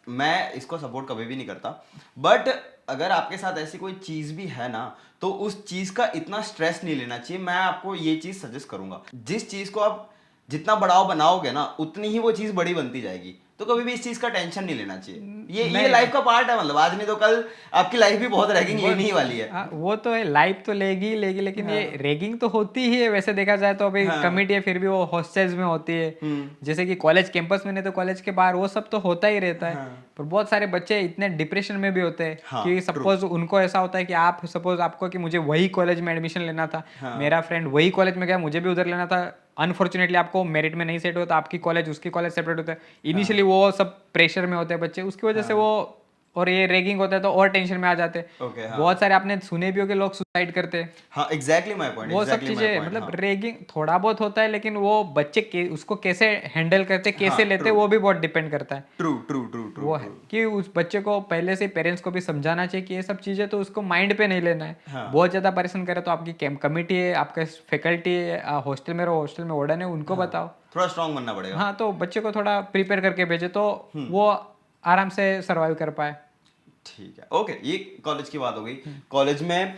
मैं इसको सपोर्ट कभी भी नहीं करता, बट अगर आपके साथ ऐसी कोई चीज भी है ना, तो उस चीज का इतना स्ट्रेस नहीं लेना चाहिए। मैं आपको ये चीज सजेस्ट करूंगा, जिस चीज को आप जितना बढ़ाओ बनाओगे ना, उतनी ही वो चीज बड़ी बनती जाएगी, तो कभी भी इस चीज का टेंशन नहीं लेना चाहिए। ये लाइफ का पार्ट है, मतलब आज नहीं तो कल आपकी लाइफ भी बहुत रैगिंग लेनी ही वाली है। वो तो है, लाइफ तो लेगी ही लेगी, लेकिन ये रैगिंग तो होती ही है वैसे देखा जाए तो। अभी कमिटी है, फिर भी वो हॉस्टल्स में होती है, जैसे कि कॉलेज कैंपस में, नहीं तो कॉलेज के बाहर, वो सब तो होता ही रहता है। पर बहुत सारे बच्चे इतने डिप्रेशन में भी होते हैं कि सपोज उनको ऐसा होता है कि आप सपोज आपको कि मुझे वही कॉलेज में एडमिशन लेना था, मेरा फ्रेंड वही कॉलेज में गया, मुझे भी उधर लेना था, अनफॉर्चुनेटली आपको मेरिट में नहीं सेट होता, आपकी कॉलेज उसकी कॉलेज सेपरेट होता है, इनिशियली वो सब प्रेशर में होते हैं बच्चे, उसकी वजह से वो, और ये रैगिंग होता है तो और टेंशन में आ जाते हैं। ओके, हाँ बहुत सारे आपने सुने भी हो कि लोग सुसाइड करते हैं, हाँ, एग्जैक्टली माय पॉइंट, वो सब एग्जैक्टली माय चीजें, पॉइंट, मतलब हाँ रैगिंग थोड़ा बहुत होता है, लेकिन वो बच्चे उसको कैसे हैंडल करते, कैसे हाँ, लेते, वो भी बहुत डिपेंड करता है। ट्रू ट्रू ट्रू ट्रू वो है कि उस बच्चे को पहले से पेरेंट्स को भी समझाना चाहिए कि ये सब चीज़ें तो उसको माइंड पे नहीं लेना है। हाँ। बहुत ज़्यादा परेशान करे तो आपकी कमिटी है, आपका फैकल्टी है, हॉस्टल में रहो, हॉस्टल में वार्डन है, उनको बताओ। थोड़ा स्ट्रांग बनना पड़ेगा। हाँ, तो बच्चे को थोड़ा प्रिपेयर करके भेजे तो वो आराम से सर्वाइव कर पाए। ठीक है, ओके, ये कॉलेज की बात हो गई। कॉलेज में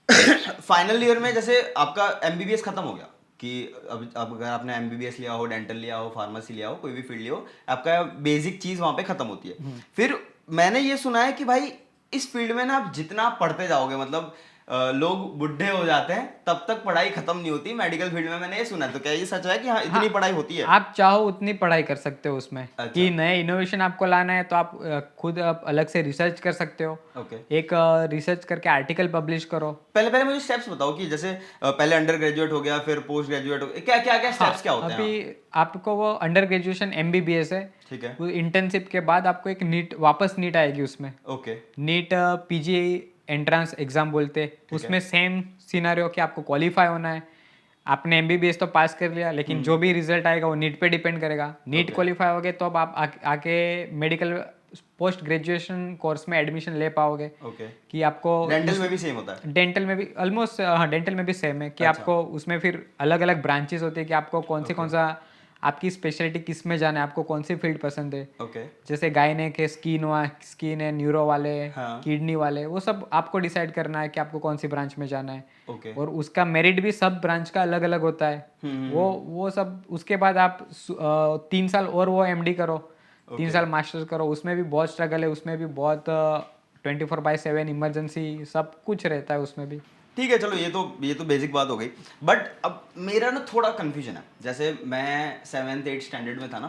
फाइनल ईयर में जैसे आपका एमबीबीएस खत्म हो गया कि अब अगर आपने एमबीबीएस लिया हो, डेंटल लिया हो, फार्मेसी लिया हो, कोई भी फील्ड लिया हो, आपका बेसिक चीज वहां पे खत्म होती है। फिर मैंने ये सुना है कि भाई इस फील्ड में ना आप जितना पढ़ते जाओगे, मतलब लोग बुढ़े हो जाते हैं तब तक पढ़ाई खत्म नहीं होती मेडिकल फील्ड में, मैंने ये सुना है। तो क्या ये सच है कि हाँ इतनी पढ़ाई होती है? आप चाहो उतनी पढ़ाई कर सकते हो उसमें, अच्छा। कि नए इनोवेशन आपको लाना है तो आप खुद आप अलग से रिसर्च कर सकते हो। ओके, एक रिसर्च करके आर्टिकल पब्लिश करो। पहले पहले मुझे स्टेप्स बताओ कि जैसे पहले अंडर ग्रेजुएट हो गया, फिर पोस्ट ग्रेजुएट हो गया, क्या क्या क्या स्टेप्स क्या होते हैं? अभी आपको वो अंडर ग्रेजुएशन एमबीबीएस है, ठीक है, वो इंटर्नशिप के बाद आपको एक नीट, वापस नीट आएगी उसमें। Okay, NEET PG entrance exam बोलते हैं, उसमें सेम सिनारियो कि आपको क्वालिफाई होना है। आपने एमबीबीएस तो पास कर लिया, लेकिन जो भी रिजल्ट आएगा वो नीट पे डिपेंड करेगा। नीट क्वालिफाई हो गए तो अब आप आके मेडिकल पोस्ट ग्रेजुएशन कोर्स में एडमिशन ले पाओगे। ओके। कि आपको डेंटल में भी सेम होता है? डेंटल में भी ऑलमोस्ट, हाँ डेंटल में भी सेम है कि आपको उसमें फिर अलग अलग ब्रांचेस होती है कि आपको कौन सा आपकी स्पेशलिटी किस में जाना है, आपको कौन सी फील्ड पसंद है। ओके, जैसे गायनेक है, स्किन है, न्यूरो वाले, हाँ, किडनी वाले, वो सब आपको डिसाइड करना है कि आपको कौन सी ब्रांच में जाना है। ओके, और उसका मेरिट भी सब ब्रांच का अलग अलग होता है। वो सब उसके बाद आप 3 साल और वो एमडी करो, 3 साल मास्टर्स करो, उसमें भी बहुत स्ट्रगल है, उसमें भी बहुत 24/7 इमरजेंसी सब कुछ रहता है उसमें भी। ठीक है, चलो ये तो बेसिक बात हो गई। बट अब मेरा ना थोड़ा कंफ्यूजन है। जैसे मैं 7th 8th स्टैंडर्ड में था ना,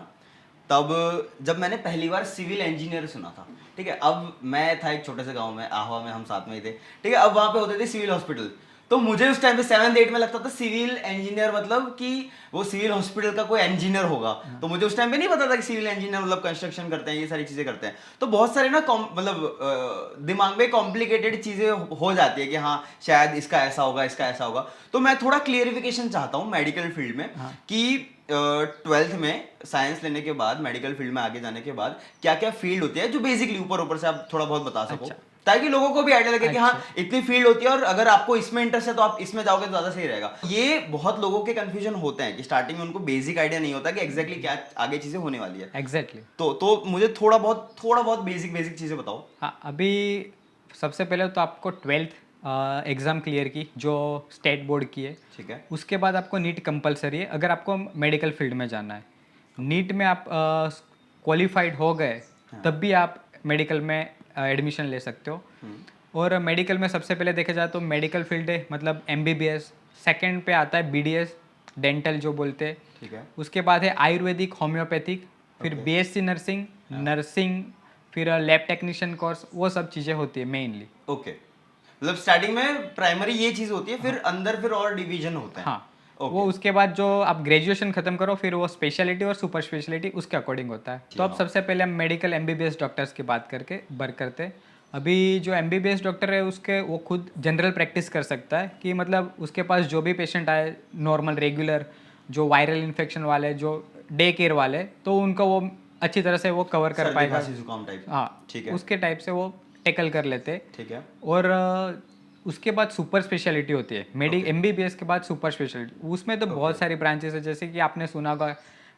तब जब मैंने पहली बार सिविल इंजीनियर सुना था, ठीक है, अब मैं था एक छोटे से गांव में, आहवा में, हम साथ में ही थे, ठीक है, अब वहां पे होते थे सिविल हॉस्पिटल। तो मुझे उस टाइम पे 7th 8th में लगता था सिविल इंजीनियर मतलब कि वो सिविल हॉस्पिटल का कोई इंजीनियर होगा। तो मुझे उस टाइम पे नहीं पता था कि सिविल इंजीनियर मतलब कंस्ट्रक्शन करते हैं, ये सारी चीजें करते हैं। तो बहुत सारे ना मतलब दिमाग में कॉम्प्लिकेटेड चीजें हो जाती है कि हाँ शायद इसका ऐसा होगा, इसका ऐसा होगा। तो मैं थोड़ा क्लियरिफिकेशन चाहता हूँ मेडिकल फील्ड में कि 12th में साइंस लेने के बाद, मेडिकल फील्ड में आगे जाने के बाद क्या क्या फील्ड होती है, जो बेसिकली ऊपर ऊपर से आप थोड़ा बहुत बता सको, ताकि लोगों को भी आइडिया लगे कि हाँ इतनी फील्ड होती है और अगर आपको इसमें इंटरेस्ट है तो आप इसमें जाओगे तो ज्यादा सही रहेगा। ये बहुत लोगों के कंफ्यूजन होते हैं कि स्टार्टिंग में उनको बेसिक आइडिया नहीं होता कि एग्जैक्टली क्या आगे चीजें होने वाली है। एग्जैक्टली। तो मुझे थोड़ा बहुत बेसिक चीजें बताओ। हाँ, अभी सबसे पहले तो आपको 12th एग्ज़ाम क्लियर की, जो स्टेट बोर्ड की है। ठीक है, उसके बाद आपको नीट कंपलसरी है अगर आपको मेडिकल फील्ड में जाना है। नीट में आप क्वालिफाइड हो गए तब भी आप मेडिकल में एडमिशन ले सकते हो। और मेडिकल में सबसे पहले देखा जाए तो मेडिकल फील्ड है मतलब एमबीबीएस, सेकंड पे आता है बीडीएस डेंटल जो बोलते हैं। ठीक है, उसके बाद है आयुर्वेदिक, होम्योपैथिक, फिर बीएससी नर्सिंग, नर्सिंग, फिर लैब टेक्नीशियन कोर्स, वो सब चीज़ें होती है मेनली। ओके, मतलब स्टार्टिंग में प्राइमरी ये चीज होती है, फिर अंदर फिर और डिवीजन होते हैं। हाँ, वो उसके बाद जो आप ग्रेजुएशन खत्म करो फिर वो स्पेशलिटी और सुपर स्पेशलिटी उसके अकॉर्डिंग होता है। तो अब सबसे पहले हम मेडिकल एमबीबीएस डॉक्टर्स की बात करके वर्क करते हैं। अभी जो एमबीबीएस डॉक्टर है उसके वो खुद जनरल प्रैक्टिस कर सकता है कि मतलब उसके पास जो भी पेशेंट आए नॉर्मल रेगुलर, जो वायरल इन्फेक्शन वाले, जो डे केयर वाले, तो उनका वो अच्छी तरह से वो कवर कर पाएगा। जुकाम टाइप, हाँ, ठीक है, उसके टाइप से वो टैकल कर लेते हैं। ठीक है, और उसके बाद सुपर स्पेशलिटी होती है। एमबीबीएस के बाद सुपर स्पेशलिटी, उसमें तो बहुत सारी ब्रांचेस है, जैसे कि आपने सुना होगा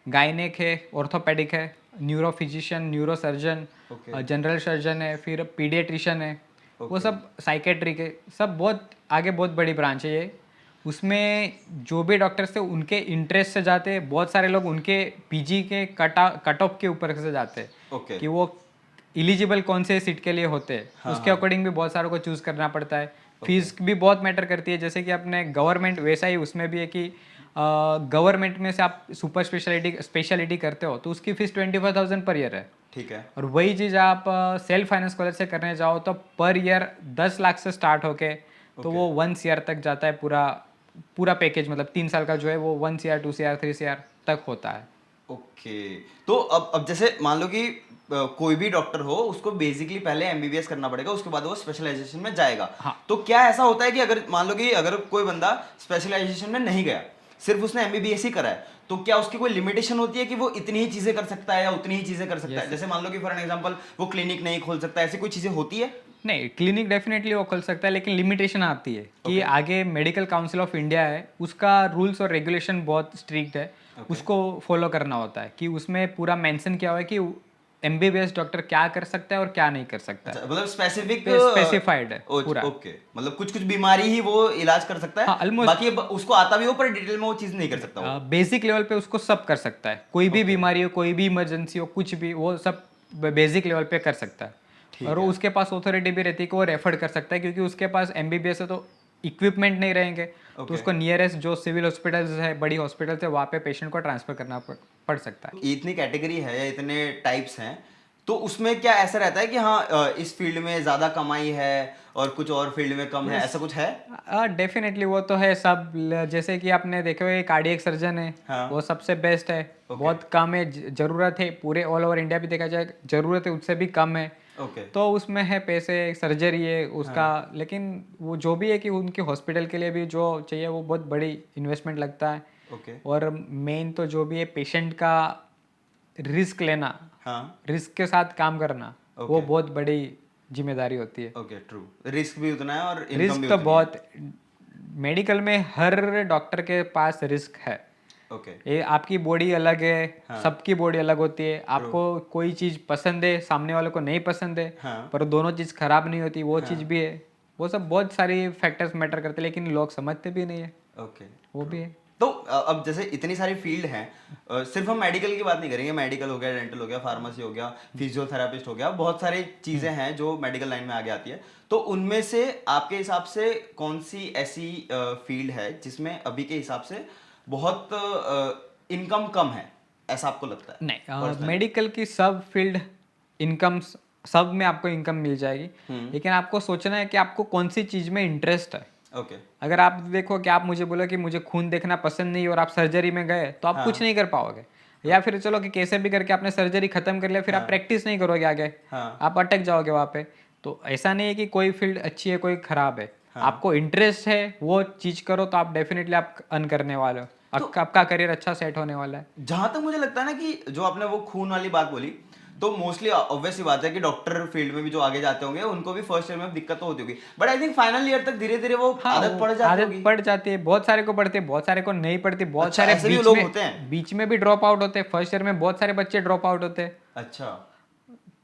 गायनेक है, ऑर्थोपेडिक है, neuro physician, neuro surgeon, general surgeon है, फिर पीडियाट्रिशियन है, वो सब साइकेट्रिक है, सब बहुत आगे बहुत बड़ी ब्रांच है ये। उसमें जो भी डॉक्टर्स थे उनके इंटरेस्ट से जाते हैं, बहुत सारे लोग उनके पीजी के कट ऑफ के ऊपर से जाते हैं कि वो एलिजिबल कौन से सीट के लिए होते हैं। उसके अकॉर्डिंग भी बहुत सारों को चूज करना पड़ता है। फीस भी बहुत मैटर करती है, जैसे कि अपने गवर्नमेंट वैसा ही उसमें भी है कि गवर्नमेंट में से आप सुपर स्पेशलिटी करते हो तो उसकी फीस 25,000 पर ईयर है। ठीक है, और वही चीज़ आप सेल्फ फाइनेंस कॉलेज से करने जाओ तो पर ईयर 10 लाख से स्टार्ट होके तो वो 1 ईयर तक जाता है पूरा पूरा पैकेज मतलब 3 साल का जो है वो 1 CR 2 CR 3 CR तक होता है। ओके। तो अब जैसे मान लो कि कोई भी डॉक्टर हो उसको बेसिकली पहले एमबीबीएस करना पड़ेगा, उसके बाद वो स्पेशलाइजेशन में जाएगा। हाँ। तो क्या ऐसा होता है कि अगर मान लो कि अगर कोई बंदा स्पेशलाइजेशन में नहीं गया, सिर्फ उसने एमबीबीएस ही करा है, तो क्या उसकी कोई लिमिटेशन होती है कि वो इतनी ही चीजें कर सकता है या उतनी ही चीजें कर सकता है? Yes. जैसे मान लो कि फॉर एन एग्जांपल वो क्लिनिक नहीं खोल सकता, ऐसी कोई चीजें होती है? नहीं, क्लिनिक डेफिनेटली वो खोल सकता है, लेकिन लिमिटेशन आती है कि Okay. आगे मेडिकल काउंसिल ऑफ इंडिया है, उसका रूल्स और रेगुलेशन बहुत स्ट्रिक्ट है। उसको फॉलो करना होता है कि उसमें पूरा मेंशन किया हुआ है कि एमबीबीएस डॉक्टर क्या कर सकता है और क्या नहीं कर सकता अच्छा, है। मतलब स्पेसिफिक स्पेसिफाइड है पूरा। ओके, मतलब कुछ कुछ बीमारी ही वो इलाज कर सकता हाँ, है, ऑलमोस्ट बाकी उसको आता भी हो पर डिटेल में वो चीज नहीं कर सकता वो। बेसिक लेवल पे उसको सब कर सकता है, कोई भी Okay. बीमारी हो, कोई भी इमरजेंसी हो, कुछ भी, वो सब बेसिक लेवल पे कर सकता है। ठीक और है। उसके पास ऑथोरिटी भी रहती है कि वो रेफर कर सकता है, क्योंकि उसके पास एमबीबीएस है तो इक्विपमेंट नहीं रहेंगे, तो Okay. उसको नियरेस्ट जो सिविल हॉस्पिटल्स है, बड़ी हॉस्पिटल्स है, वहाँ पे पेशेंट को ट्रांसफर करना पड़ सकता है। ये इतनी कैटेगरी है या इतने टाइप्स हैं, तो उसमें क्या ऐसा रहता है कि हाँ इस फील्ड में ज्यादा कमाई है और कुछ और फील्ड में कम है, ऐसा कुछ है? डेफिनेटली वो तो है सब। जैसे कि आपने देखो ये कार्डियक सर्जन है, हाँ। वो सबसे बेस्ट है। Okay. बहुत कम है, जरूरत है पूरे ऑल ओवर इंडिया भी देखा जाए, जरूरत है उससे भी कम है। ओके। तो उसमें है पैसे, सर्जरी है उसका, लेकिन वो जो भी है कि उनके हॉस्पिटल के लिए भी जो चाहिए वो बहुत बड़ी इन्वेस्टमेंट लगता है। ओके। और मेन तो जो भी है पेशेंट का रिस्क लेना, हाँ। रिस्क के साथ काम करना, वो Okay. बहुत बड़ी जिम्मेदारी होती है। Okay, true. रिस्क भी उतना है और इनकम रिस्क भी तो उतनी है। बहुत, मेडिकल में हर डॉक्टर के पास रिस्क है। ओके। ये आपकी बॉडी अलग है, हाँ। सबकी बॉडी अलग होती है। आपको कोई चीज़ पसंद है, सामने वाले को नहीं पसंद है, हाँ। पर दोनों चीज़ खराब नहीं होती, वो हाँ। चीज़ भी है। वो सब बहुत सारी फैक्टर्स मैटर करते हैं, लेकिन लोग समझते भी नहीं है, ओके। वो भी है। तो अब जैसे इतनी सारी फील्ड हैं, सिर्फ हम मेडिकल की बात नहीं करेंगे, मेडिकल हो गया, डेंटल हो गया, फार्मेसी हो गया, फिजियोथेरापिस्ट हो गया, बहुत सारी चीजें हैं जो मेडिकल लाइन में आगे आती है। तो उनमें से आपके हिसाब से कौन सी ऐसी फील्ड है जिसमें अभी के हिसाब से बहुत इनकम कम है, ऐसा आपको लगता है? नहीं, मेडिकल की सब फील्ड इनकम, सब में आपको इनकम मिल जाएगी, लेकिन आपको सोचना है कि आपको कौन सी चीज़ में इंटरेस्ट है। ओके। अगर आप देखो कि आप मुझे बोलो कि मुझे खून देखना पसंद नहीं और आप सर्जरी में गए, तो आप कुछ नहीं कर पाओगे। या फिर चलो कि कैसे भी करके आपने सर्जरी खत्म कर लिया, फिर आप प्रैक्टिस नहीं करोगे आगे, हाँ। आप अटक जाओगे वहाँ पे। तो ऐसा नहीं है कि कोई फील्ड अच्छी है कोई खराब है, आपको इंटरेस्ट है वो चीज़ करो तो आप डेफिनेटली आप अर्न करने वाले हो, आपका करियर अच्छा सेट होने वाला है। जहां तक मुझे लगता है ना कि जो आपने वो खून वाली बात बोली, तो मोस्टली ऑब्वियस सी बात है कि डॉक्टर फील्ड में भी जो आगे जाते होंगे उनको भी फर्स्ट ईयर में दिक्कत तो होती होगी, but I think final year तक धीरे धीरे वो हाँ, आदत पड़ जाती आदत होगी। पड़ जाती है, बहुत सारे को पड़ती है, बहुत सारे को नहीं पड़ती, बहुत अच्छा, सारे ऐसे भी बीच लोग में, होते हैं? बीच में भी ड्रॉप आउट होते हैं। फर्स्ट ईयर में बहुत सारे बच्चे ड्रॉप आउट होते हैं, अच्छा।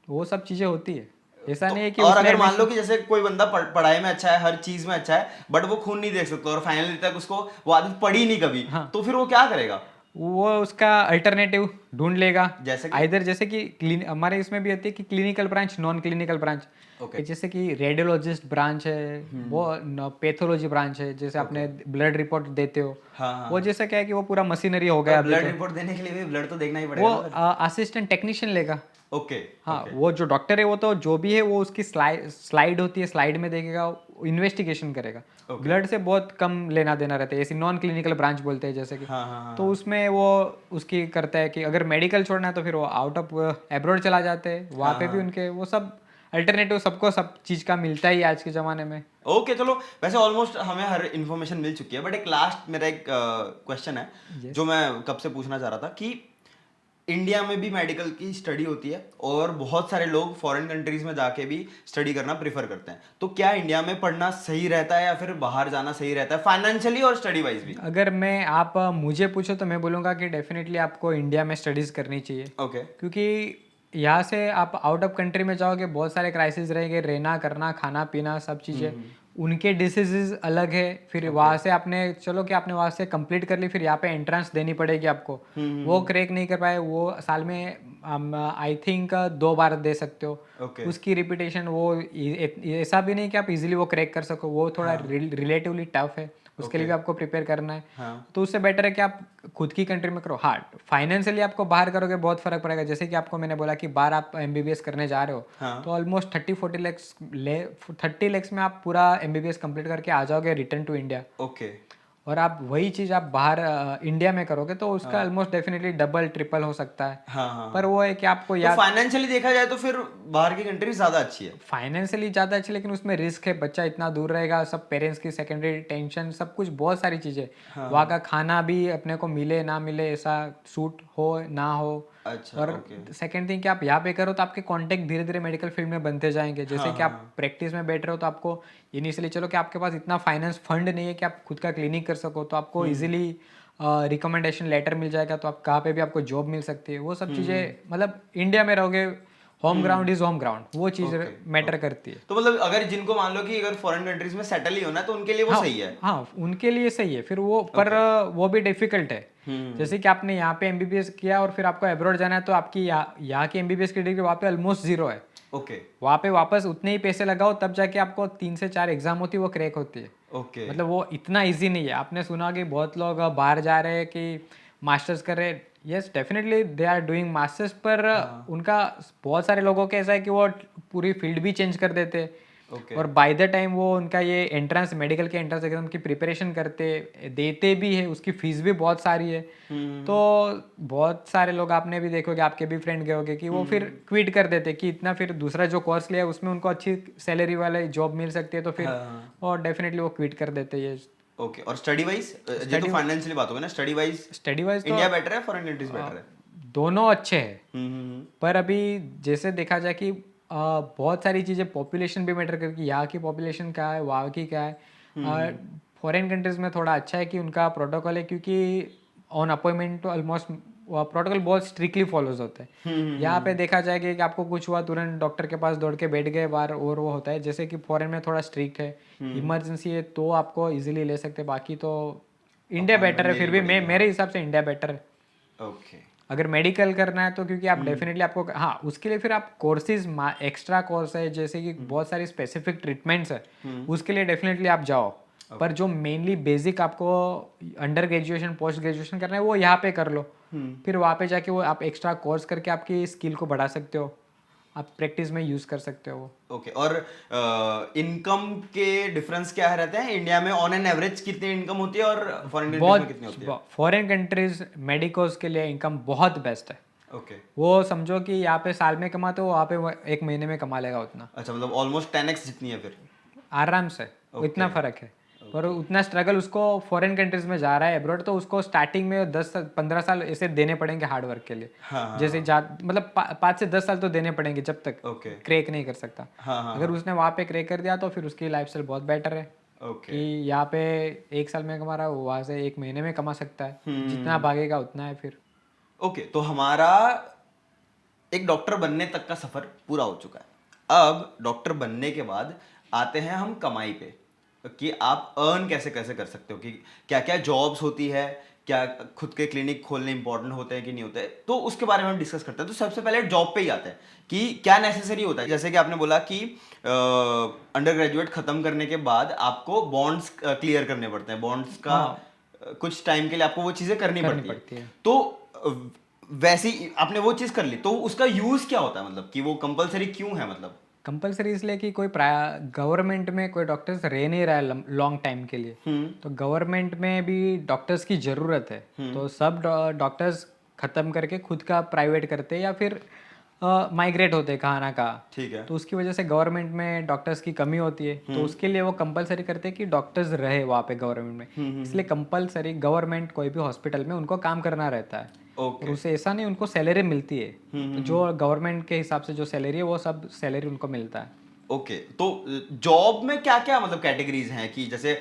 वो सब चीजें होती है। ऐसा नहीं है कि और उसने अगर मान लो admission- कि जैसे कोई बंदा पढ़ाई में अच्छा है, हर चीज में अच्छा है, बट वो खून नहीं देख सकता और फाइनल ईयर तक उसको वो आदत पड़ी नहीं कभी, हाँ, तो फिर वो क्या करेगा? वो उसका अल्टरनेटिव ढूंढ लेगा। जैसे कि? आइदर जैसे कि हमारे इसमें भी होती है कि clinical branch, non clinical branch. Okay. जैसे कि रेडियोलॉजिस्ट ब्रांच है, वो पैथोलॉजी ब्रांच है, जैसे आपने ब्लड रिपोर्ट देते हो, हाँ हाँ। वो जैसे क्या है कि वो पूरा मशीनरी हो गया अभी ब्लड तो। रिपोर्ट देने के लिए भी ब्लड तो देखना ही वो पड़ेगा ना फिर? असिस्टेंट टेक्नीशियन लेगा। ओके। हाँ, ओके। वो जो डॉक्टर है वो तो जो भी है वो उसकी स्लाइड होती है, स्लाइड में देखेगा, इन्वेस्टिगेशन करेगा। ब्लड से बहुत कम लेना देना रहता है, ऐसी नॉन क्लिनिकल ब्रांच बोलते हैं जैसे कि। हाँ हाँ तो उसमें वो उसकी करता है कि अगर मेडिकल छोड़ना है तो फिर वो आउट ऑफ एब्रॉड चला जाते हैं, वहाँ पे भी उनके वो सब अल्टरनेटिव, सबको सब चीज़ का मिलता ही है आज के ज़माने में। ओके। चलो, वैसे ऑलमोस्ट हमें हर इन्फॉर्मेशन मिल चुकी है, बट एक लास्ट मेरा एक क्वेश्चन है जो मैं कब से पूछना चाह रहा था कि इंडिया में भी मेडिकल की स्टडी होती है और बहुत सारे लोग फॉरेन कंट्रीज में जाके भी स्टडी करना प्रेफर करते हैं, तो क्या इंडिया में पढ़ना सही रहता है या फिर बाहर जाना सही रहता है, फाइनेंशियली और स्टडी वाइज भी? अगर मैं आप मुझे पूछो तो मैं बोलूँगा कि डेफिनेटली आपको इंडिया में स्टडीज़ करनी चाहिए, ओके। क्योंकि यहाँ से आप आउट ऑफ कंट्री में जाओगे, बहुत सारे क्राइसिस रहेंगे, रहना करना खाना पीना सब चीज़ें, उनके डिसीजेज अलग है। फिर वहाँ से आपने चलो कि आपने वहाँ से कंप्लीट कर ली, फिर यहाँ पे एंट्रेंस देनी पड़ेगी आपको, वो क्रैक नहीं कर पाए वो साल में आई थिंक 2 बार दे सकते हो। ओके। उसकी रिपीटेशन वो ऐसा भी नहीं कि आप इजीली वो क्रैक कर सको, वो थोड़ा रिलेटिवली टफ है, उसके लिए भी आपको प्रिपेयर करना है। हाँ। तो उससे बेटर है कि आप खुद की कंट्री में करो। हाँ, फाइनेंशियली आपको बाहर करोगे बहुत फर्क पड़ेगा, जैसे कि आपको मैंने बोला कि बाहर आप एमबीबीएस करने जा रहे हो, हाँ। तो ऑलमोस्ट 30-40 लैक्स में आप पूरा एमबीबीएस कंप्लीट करके आ जाओगे रिटर्न टू इंडिया। ओके। और आप वही चीज़ आप बाहर इंडिया में करोगे तो उसका ऑलमोस्ट डेफिनेटली डबल ट्रिपल हो सकता है। हाँ हाँ पर वो है कि आपको तो याद फाइनेंशियली देखा जाए तो फिर बाहर की कंट्री ज्यादा अच्छी है। फाइनेंशियली ज़्यादा अच्छी, लेकिन उसमें रिस्क है, बच्चा इतना दूर रहेगा, सब पेरेंट्स की सेकेंडरी टेंशन, सब कुछ बहुत सारी चीज़ें। वहाँ का खाना भी अपने को मिले ना मिले, ऐसा सूट हो ना हो। अच्छा और ओके। सेकंड थिंग कि आप यहाँ पे करो तो आपके कांटेक्ट धीरे धीरे मेडिकल फील्ड में बनते जाएंगे। जैसे कि आप प्रैक्टिस में बैठ रहे हो तो आपको इनिशियली चलो कि आपके पास इतना फाइनेंस फंड नहीं है कि आप खुद का क्लिनिक कर सको, तो आपको इजीली रिकमेंडेशन लेटर मिल जाएगा, तो आप कहाँ पे भी आपको जॉब मिल सकती है। वो सब चीज़ें मतलब इंडिया में रहोगे, home ground is home ground, वो चीज़ ओके मैटर करती है। तो मतलब अगर जिनको मान लो कि अगर फॉरेन कंट्रीज में सेटल ही होना है तो उनके लिए वो हाँ सही है। हाँ, उनके लिए सही है फिर वो, पर वो भी डिफिकल्ट है। जैसे कि आपने यहाँ पे एमबीबीएस किया और फिर आपको अब्रॉड जाना है, तो आपकी यहाँ की एमबीबीएस की डिग्री वहाँ पे ऑलमोस्ट जीरो है। ओके वहाँ पे वापस उतने ही पैसे लगाओ तब जाके आपको 3 से 4 एग्जाम होती है, वो क्रैक होती है। ओके मतलब वो इतना इजी नहीं है। आपने सुना कि बहुत लोग बाहर जा रहे हैं कि मास्टर्स कर रहे हैं, yes definitely they are doing masters, पर उनका बहुत सारे लोगों के ऐसा है कि वो पूरी फील्ड भी चेंज कर देते हैं। ओके और बाय द टाइम वो उनका ये एंट्रेंस मेडिकल के एंट्रेंस एग्जाम की प्रिपरेशन करते देते भी है, उसकी फीस भी बहुत सारी है। तो बहुत सारे लोग आपने भी देखोगे, आपके भी फ्रेंड गए होंगे कि वो फिर क्विट कर देते कि इतना फिर दूसरा जो कोर्स लिया है उसमें उनको अच्छी सैलरी वाले जॉब मिल सकती है, तो फिर और डेफिनेटली वो क्विट कर देते ये। ओके और स्टडी वाइज ये तो फाइनेंशियली बात हो गई ना, स्टडी वाइज स्टडी वाइज तो इंडिया बेटर है फॉरेन कंट्रीज बेटर है? दोनों अच्छे हैं। हम्म। पर अभी जैसे देखा जाए कि बहुत सारी चीज़ें, पॉपुलेशन भी मैटर करती है, यहाँ की पॉपुलेशन क्या है, वहाँ की क्या है। फॉरेन कंट्रीज़ में थोड़ा अच्छा है कि उनका प्रोटोकॉल है, क्योंकि ऑन अपॉइंटमेंट तो ऑलमोस्ट प्रोटोकॉल बहुत स्ट्रिक्टली फॉलोज होते हैं। यहाँ पे देखा जाए कि आपको कुछ हुआ तुरंत डॉक्टर के पास दौड़ के बैठ गए बाहर, और वो होता है। जैसे कि फॉरेन में थोड़ा स्ट्रिक्ट है, इमरजेंसी है तो आपको इजीली ले सकते, बाकी तो इंडिया बेटर है। फिर भी मैं मेरे हिसाब से इंडिया बेटर है ओके अगर मेडिकल करना है तो, क्योंकि आप डेफिनेटली आपको हाँ उसके लिए फिर आप कोर्सेज एक्स्ट्रा कोर्स है, जैसे कि बहुत सारी स्पेसिफिक ट्रीटमेंट्स है, उसके लिए डेफिनेटली आप जाओ। पर जो मेनली बेसिक आपको अंडर ग्रेजुएशन पोस्ट ग्रेजुएशन करना है वो यहाँ पे कर लो, फिर वहाँ पे जाके वो आप एक्स्ट्रा कोर्स करके आपकी स्किल को बढ़ा सकते हो, आप प्रैक्टिस में यूज़ कर सकते हो। ओके और इनकम के डिफरेंस क्या रहते हैं इंडिया में? ऑन एन एवरेज कितनी इनकम होती है और फॉरेन कंट्रीज में कितनी होती है? बहुत फॉरेन कंट्रीज मेडिकोज के लिए इनकम बहुत बेस्ट है। ओके वो समझो कि यहाँ पे साल में कमाते हो, वहाँ पे वो 1 महीने में कमा लेगा उतना अच्छा मतलब ऑलमोस्ट 10x जितनी है फिर? आराम से। इतना फर्क है। पर उतना स्ट्रगल उसको फॉरेन कंट्रीज में जा रहा है अब्रॉड, तो उसको स्टार्टिंग में 10 से 15 साल ऐसे देने पड़ेंगे हार्ड वर्क के लिए। जैसे मतलब 5 से 10 साल तो देने पड़ेंगे जब तक ओके क्रैक नहीं कर सकता। अगर उसने वहाँ पे क्रैक कर दिया तो फिर उसकी लाइफस्टाइल बहुत बेटर है ओके कि यहाँ पे 1 साल में कमा रहा है, वो वहाँ से 1 महीने में कमा सकता है। जितना भागेगा उतना है फिर। ओके तो हमारा एक डॉक्टर बनने तक का सफर पूरा हो चुका है। अब डॉक्टर बनने के बाद आते हैं हम कमाई पे, कि आप अर्न कैसे कैसे कर सकते हो, कि क्या क्या जॉब्स होती है, क्या खुद के क्लिनिक खोलने इंपॉर्टेंट होते हैं कि नहीं होते, तो उसके बारे में हम डिस्कस करते हैं। तो सबसे पहले जॉब पे ही आते हैं कि क्या नेसेसरी होता है। जैसे कि आपने बोला कि अंडर ग्रेजुएट खत्म करने के बाद आपको बॉन्ड्स क्लियर करने पड़ते हैं, बॉन्ड्स का कुछ टाइम के लिए आपको वो चीजें करनी पड़ती है। तो वैसे ही आपने वो चीज कर ली, तो उसका यूज क्या होता है, मतलब कि वो कंपलसरी क्यों है? मतलब कंपलसरी इसलिए कि कोई गवर्नमेंट में कोई डॉक्टर्स रह नहीं रहा है लॉन्ग टाइम के लिए, तो गवर्नमेंट में भी डॉक्टर्स की ज़रूरत है। तो सब डॉक्टर्स ख़त्म करके खुद का प्राइवेट करते हैं या फिर माइग्रेट होते हैं कहाँ ना कहाँ। ठीक है। तो उसकी वजह से गवर्नमेंट में डॉक्टर्स की कमी होती है, तो उसके लिए वो कंपलसरी करते हैं कि डॉक्टर्स रहे वहाँ पे गवर्नमेंट में। इसलिए कंपलसरी गवर्नमेंट कोई भी हॉस्पिटल में उनको काम करना रहता है। और उससे ऐसा नहीं, उनको सैलरी मिलती है, तो जो गवर्नमेंट के हिसाब से जो सैलरी है वो सब सैलरी उनको मिलता है। ओके तो जॉब में क्या क्या मतलब कैटेगरीज हैं, कि जैसे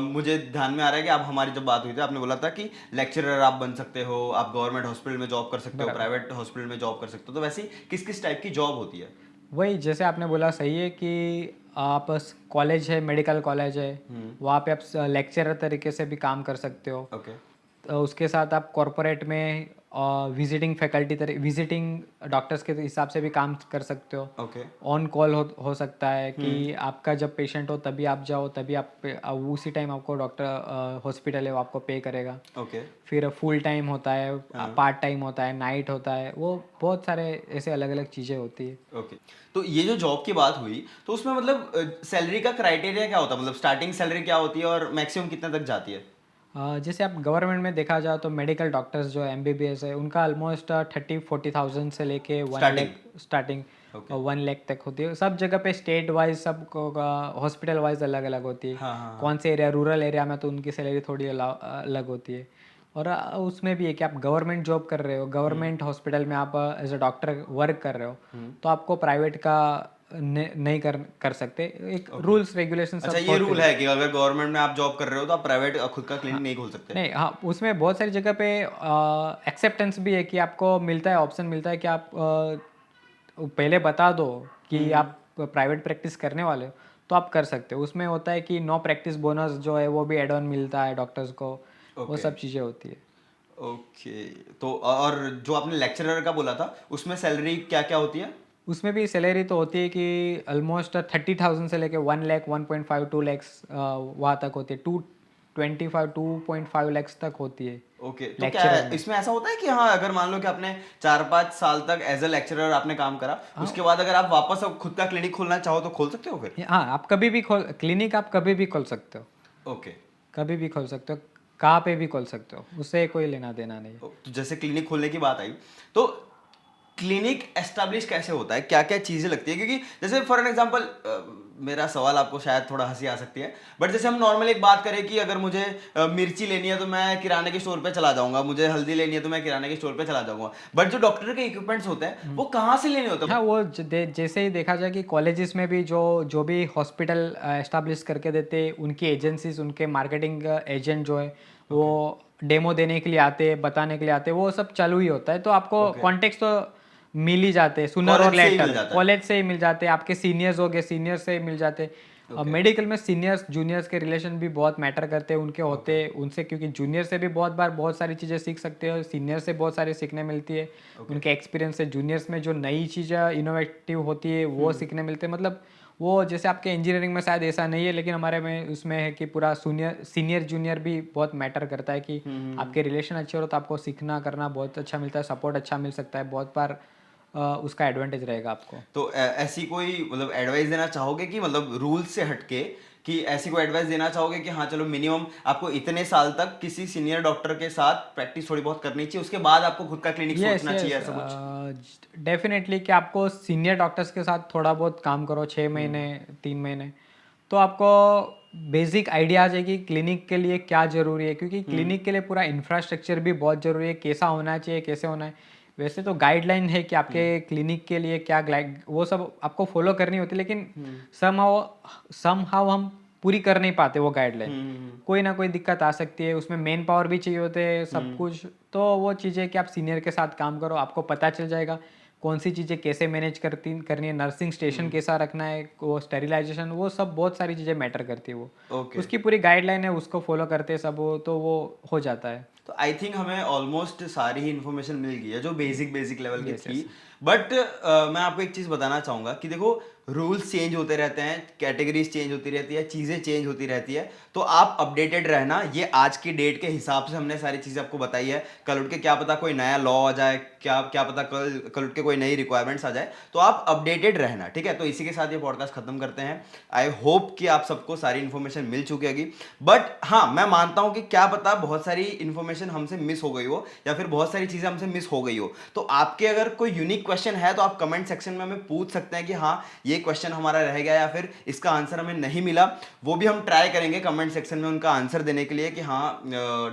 मुझे ध्यान में आ रहा है कि आप हमारी जब बात हुई थी आपने बोला था कि लेक्चरर आप बन सकते हो, आप गवर्नमेंट हॉस्पिटल में जॉब कर सकते हो, प्राइवेट हॉस्पिटल में जॉब कर सकते हो, तो वैसे किस किस टाइप की जॉब होती है? वही जैसे आपने बोला सही है कि आप कॉलेज है, मेडिकल कॉलेज है, वहाँ पे आप लेक्चरर तरीके से भी काम कर सकते हो। ओके तो उसके साथ आप कॉरपोरेट में विजिटिंग फैकल्टी विजिटिंग डॉक्टर्स के हिसाब से भी काम कर सकते हो। ओके ऑन कॉल हो सकता है कि आपका जब पेशेंट हो तभी आप जाओ, तभी उसी टाइम आपको डॉक्टर हॉस्पिटल है वो आपको पे करेगा। ओके फिर फुल टाइम होता है, पार्ट टाइम होता है, नाइट होता है, वो बहुत सारे ऐसे अलग अलग चीज़ें होती है। ओके तो ये जो जॉब की बात हुई तो उसमें मतलब सैलरी का क्राइटेरिया क्या होता है, मतलब स्टार्टिंग सैलरी क्या होती है और मैक्सिमम कितने तक जाती है? जैसे आप गवर्नमेंट में देखा जाए तो मेडिकल डॉक्टर्स जो एमबीबीएस है उनका ऑलमोस्ट 30-40,000 से लेके 1 लाख स्टार्टिंग Okay. 1 लाख तक होती है। सब जगह पे स्टेट वाइज सब हॉस्पिटल वाइज अलग अलग होती है। हाँ हाँ कौन से एरिया रूरल एरिया में तो उनकी सैलरी थोड़ी अलग होती है। और उसमें भी है कि आप गवर्नमेंट जॉब कर रहे हो, गवर्नमेंट हॉस्पिटल में आप एज अ डॉक्टर वर्क कर रहे हो, तो आपको प्राइवेट का नहीं कर सकते। एक रूल्स रेगुलेशन अच्छा, सब ये होते रूल हैं। है कि अगर गवर्नमेंट में आप जॉब कर रहे हो तो आप प्राइवेट खुद का क्लिनिक नहीं खोल सकते? नहीं, हाँ, उसमें बहुत सारी जगह पे एक्सेप्टेंस भी है कि आपको मिलता है, ऑप्शन मिलता है कि आप पहले बता दो कि आप प्राइवेट प्रैक्टिस करने वाले हो तो आप कर सकते हो। उसमें होता है कि नो प्रैक्टिस बोनस जो है वो भी एड ऑन मिलता है डॉक्टर्स को, वो ओके सब चीज़ें होती है। ओके। तो और जो आपने लेक्चरर का बोला था उसमें सैलरी क्या क्या होती है? उसमें भी सैलरी तो होती है कि ऑलमोस्ट 30,000 से लेके 1 लाख 1.5 2 लैक्स वहाँ तक होती है। 2.5 तक होती है ओके, तो क्या लेक्चरर है में। इसमें ऐसा होता है कि हाँ, अगर मान लो कि आपने 4-5 साल तक एज अ लेक्चरर आपने काम करा, हाँ, उसके बाद अगर आप वापस अब खुद का क्लिनिक खोलना चाहो तो खोल सकते हो फिर? हाँ, आप कभी भी खोल क्लिनिक आप कभी भी खोल सकते हो, ओके। कभी भी खोल सकते हो, कहाँ पे भी खोल सकते हो, उससे कोई लेना देना नहीं है। तो जैसे क्लिनिक खोलने की बात आई, तो क्लिनिक एस्टैब्लिश कैसे होता है, क्या क्या चीजें लगती है? क्योंकि जैसे फॉर एन एग्जांपल, मेरा सवाल आपको शायद थोड़ा हंसी आ सकती है, बट जैसे हम नॉर्मल एक बात करें कि अगर मुझे मिर्ची लेनी है तो मैं किराने के स्टोर पे चला जाऊंगा, मुझे हल्दी लेनी है तो मैं किराने के स्टोर पे चला जाऊंगा, बट जो डॉक्टर के इक्विपमेंट्स होते हैं वो कहाँ से लेने होते हाँ, हैं? वो जैसे ही देखा जाए कि कॉलेजेस में भी जो जो भी हॉस्पिटल एस्टाब्लिश करके देते, उनकी एजेंसीज, उनके मार्केटिंग एजेंट जो है वो ओके डेमो देने के लिए आते, बताने के लिए आते, वो सब चालू ही होता है। तो आपको ओके। कॉन्टेक्ट तो मिल ही जाते हैं सुनर और कॉलेज से ही मिल लेटर, जाता है? कॉलेज से ही मिल जाते हैं। आपके सीनियर्स हो गए, सीनियर से मिल जाते। ओके मेडिकल में सीनियर्स जूनियर्स के रिलेशन भी बहुत मैटर करते हैं, उनके होते ओके हैं उनसे, क्योंकि जूनियर से भी बहुत बार बहुत सारी चीज़ें सीख सकते हो, सीनियर से बहुत सारी सीखने मिलती है ओके। उनके एक्सपीरियंस से। जूनियर्स में जो नई चीज़ें इनोवेटिव होती है वो सीखने मिलते हैं। मतलब वो जैसे आपके इंजीनियरिंग में शायद ऐसा नहीं है, लेकिन हमारे में उसमें है कि पूरा सीनियर जूनियर भी बहुत मैटर करता है कि आपके रिलेशन अच्छे हो तो आपको सीखना करना बहुत अच्छा मिलता है, सपोर्ट अच्छा मिल सकता है, बहुत बार उसका एडवांटेज रहेगा आपको। तो ऐसी कोई मतलब एडवाइस देना चाहोगे कि मतलब रूल से हटके, कि ऐसी कोई एडवाइस देना चाहोगे कि हाँ चलो मिनिमम आपको इतने साल तक किसी सीनियर डॉक्टर के साथ प्रैक्टिस थोड़ी बहुत करनी चाहिए, उसके बाद आपको खुद का क्लिनिक यस सोचना चाहिए, यस, ऐसा कुछ? डेफिनेटली कि आपको सीनियर डॉक्टर्स के साथ थोड़ा बहुत काम करो, 6 महीने 3 महीने, तो आपको बेसिक आइडिया आ जाएगी क्लिनिक के लिए क्या ज़रूरी है। क्योंकि क्लिनिक के लिए पूरा इंफ्रास्ट्रक्चर भी बहुत ज़रूरी है, कैसा होना चाहिए, कैसे होना है। वैसे तो गाइडलाइन है कि आपके क्लिनिक के लिए क्या गाइड, वो सब आपको फॉलो करनी होती है, लेकिन समहाउ हम पूरी कर नहीं पाते वो गाइडलाइन। कोई ना कोई दिक्कत आ सकती है, उसमें मेन पावर भी चाहिए होते हैं, सब कुछ। तो वो चीज़ें कि आप सीनियर के साथ काम करो, आपको पता चल जाएगा कौन सी चीज़ें कैसे मैनेज करनी है, नर्सिंग स्टेशन कैसा रखना है, वो स्टेरिलाइजेशन, वो सब बहुत सारी चीज़ें मैटर करती है। वो ओके। उसकी पूरी गाइडलाइन है, उसको फॉलो करते हैं सब, वो तो वो हो जाता है। तो आई थिंक हमें ऑलमोस्ट सारी ही इन्फॉर्मेशन मिल गई है जो बेसिक बेसिक लेवल की यस थी। यस। बट मैं आपको एक चीज़ बताना चाहूँगा कि देखो, रूल्स चेंज होते रहते हैं, कैटेगरीज चेंज होती रहती है, चीज़ें चेंज होती रहती है, तो आप अपडेटेड रहना। ये आज की डेट के हिसाब से हमने सारी चीज़ें आपको बताई है। कल उठ के क्या पता कोई नया लॉ आ जाए, क्या क्या पता कल उठ के कोई नई रिक्वायरमेंट्स आ जाए, तो आप अपडेटेड रहना, ठीक है? तो इसी के साथ ये पॉडकास्ट खत्म करते हैं। आई होप कि आप सबको सारी इन्फॉर्मेशन मिल चुकी होगी। बट हाँ, मैं मानता हूँ कि क्या पता बहुत सारी इन्फॉर्मेशन हमसे मिस हो गई हो, या फिर बहुत सारी चीज़ें हमसे मिस हो गई हो। तो आपके अगर कोई यूनिक क्वेश्चन है तो आप कमेंट सेक्शन में हमें पूछ सकते हैं कि हाँ ये क्वेश्चन हमारा रह गया, या फिर इसका आंसर हमें नहीं मिला। वो भी हम ट्राई करेंगे कमेंट सेक्शन में उनका आंसर देने के लिए, कि हाँ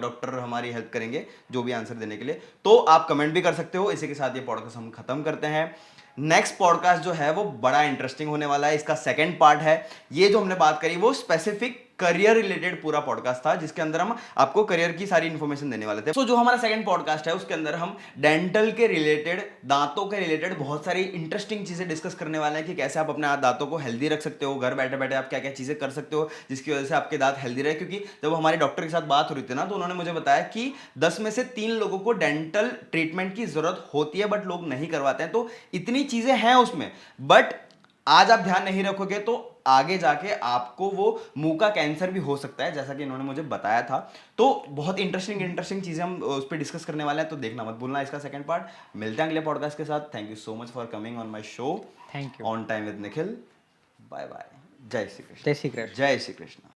डॉक्टर हमारी हेल्प करेंगे जो भी आंसर देने के लिए। तो आप कमेंट भी कर सकते हो। इसी के साथ ये पॉडकास्ट हम खत्म करते हैं। नेक्स्ट पॉडकास्ट जो है वो बड़ा इंटरेस्टिंग होने वाला है, इसका सेकंड पार्ट है। ये जो हमने बात करी वो स्पेसिफिक करियर रिलेटेड पूरा पॉडकास्ट था, जिसके अंदर हम आपको करियर की सारी इंफॉर्मेशन देने वाले थे। तो जो हमारा सेकंड पॉडकास्ट है उसके अंदर हम डेंटल के रिलेटेड, दांतों के रिलेटेड बहुत सारी इंटरेस्टिंग चीजें डिस्कस करने वाले हैं, कि कैसे आप अपने दांतों को हेल्दी रख सकते हो, घर बैठे बैठे आप क्या क्या चीजें कर सकते हो जिसकी वजह से आपके दांत हेल्दी रहे। क्योंकि जब हमारे डॉक्टर के साथ बात हो रही थी ना, तो उन्होंने मुझे बताया कि 10 में से 3 लोगों को डेंटल ट्रीटमेंट की जरूरत होती है, बट लोग नहीं करवाते हैं। तो इतनी चीजें हैं उसमें, बट आज आप ध्यान नहीं रखोगे तो आगे जाके आपको वो मुंह का कैंसर भी हो सकता है, जैसा कि इन्होंने मुझे बताया था। तो बहुत इंटरेस्टिंग चीजें हम उस पर डिस्कस करने वाले हैं, तो देखना मत भूलना इसका सेकंड पार्ट। मिलते हैं अगले पॉडकास्ट के साथ। Thank you so much for coming on my show thank you. On time with Nikhil. Bye bye. जय श्री कृष्ण। जय श्री कृष्ण। जय श्री कृष्ण।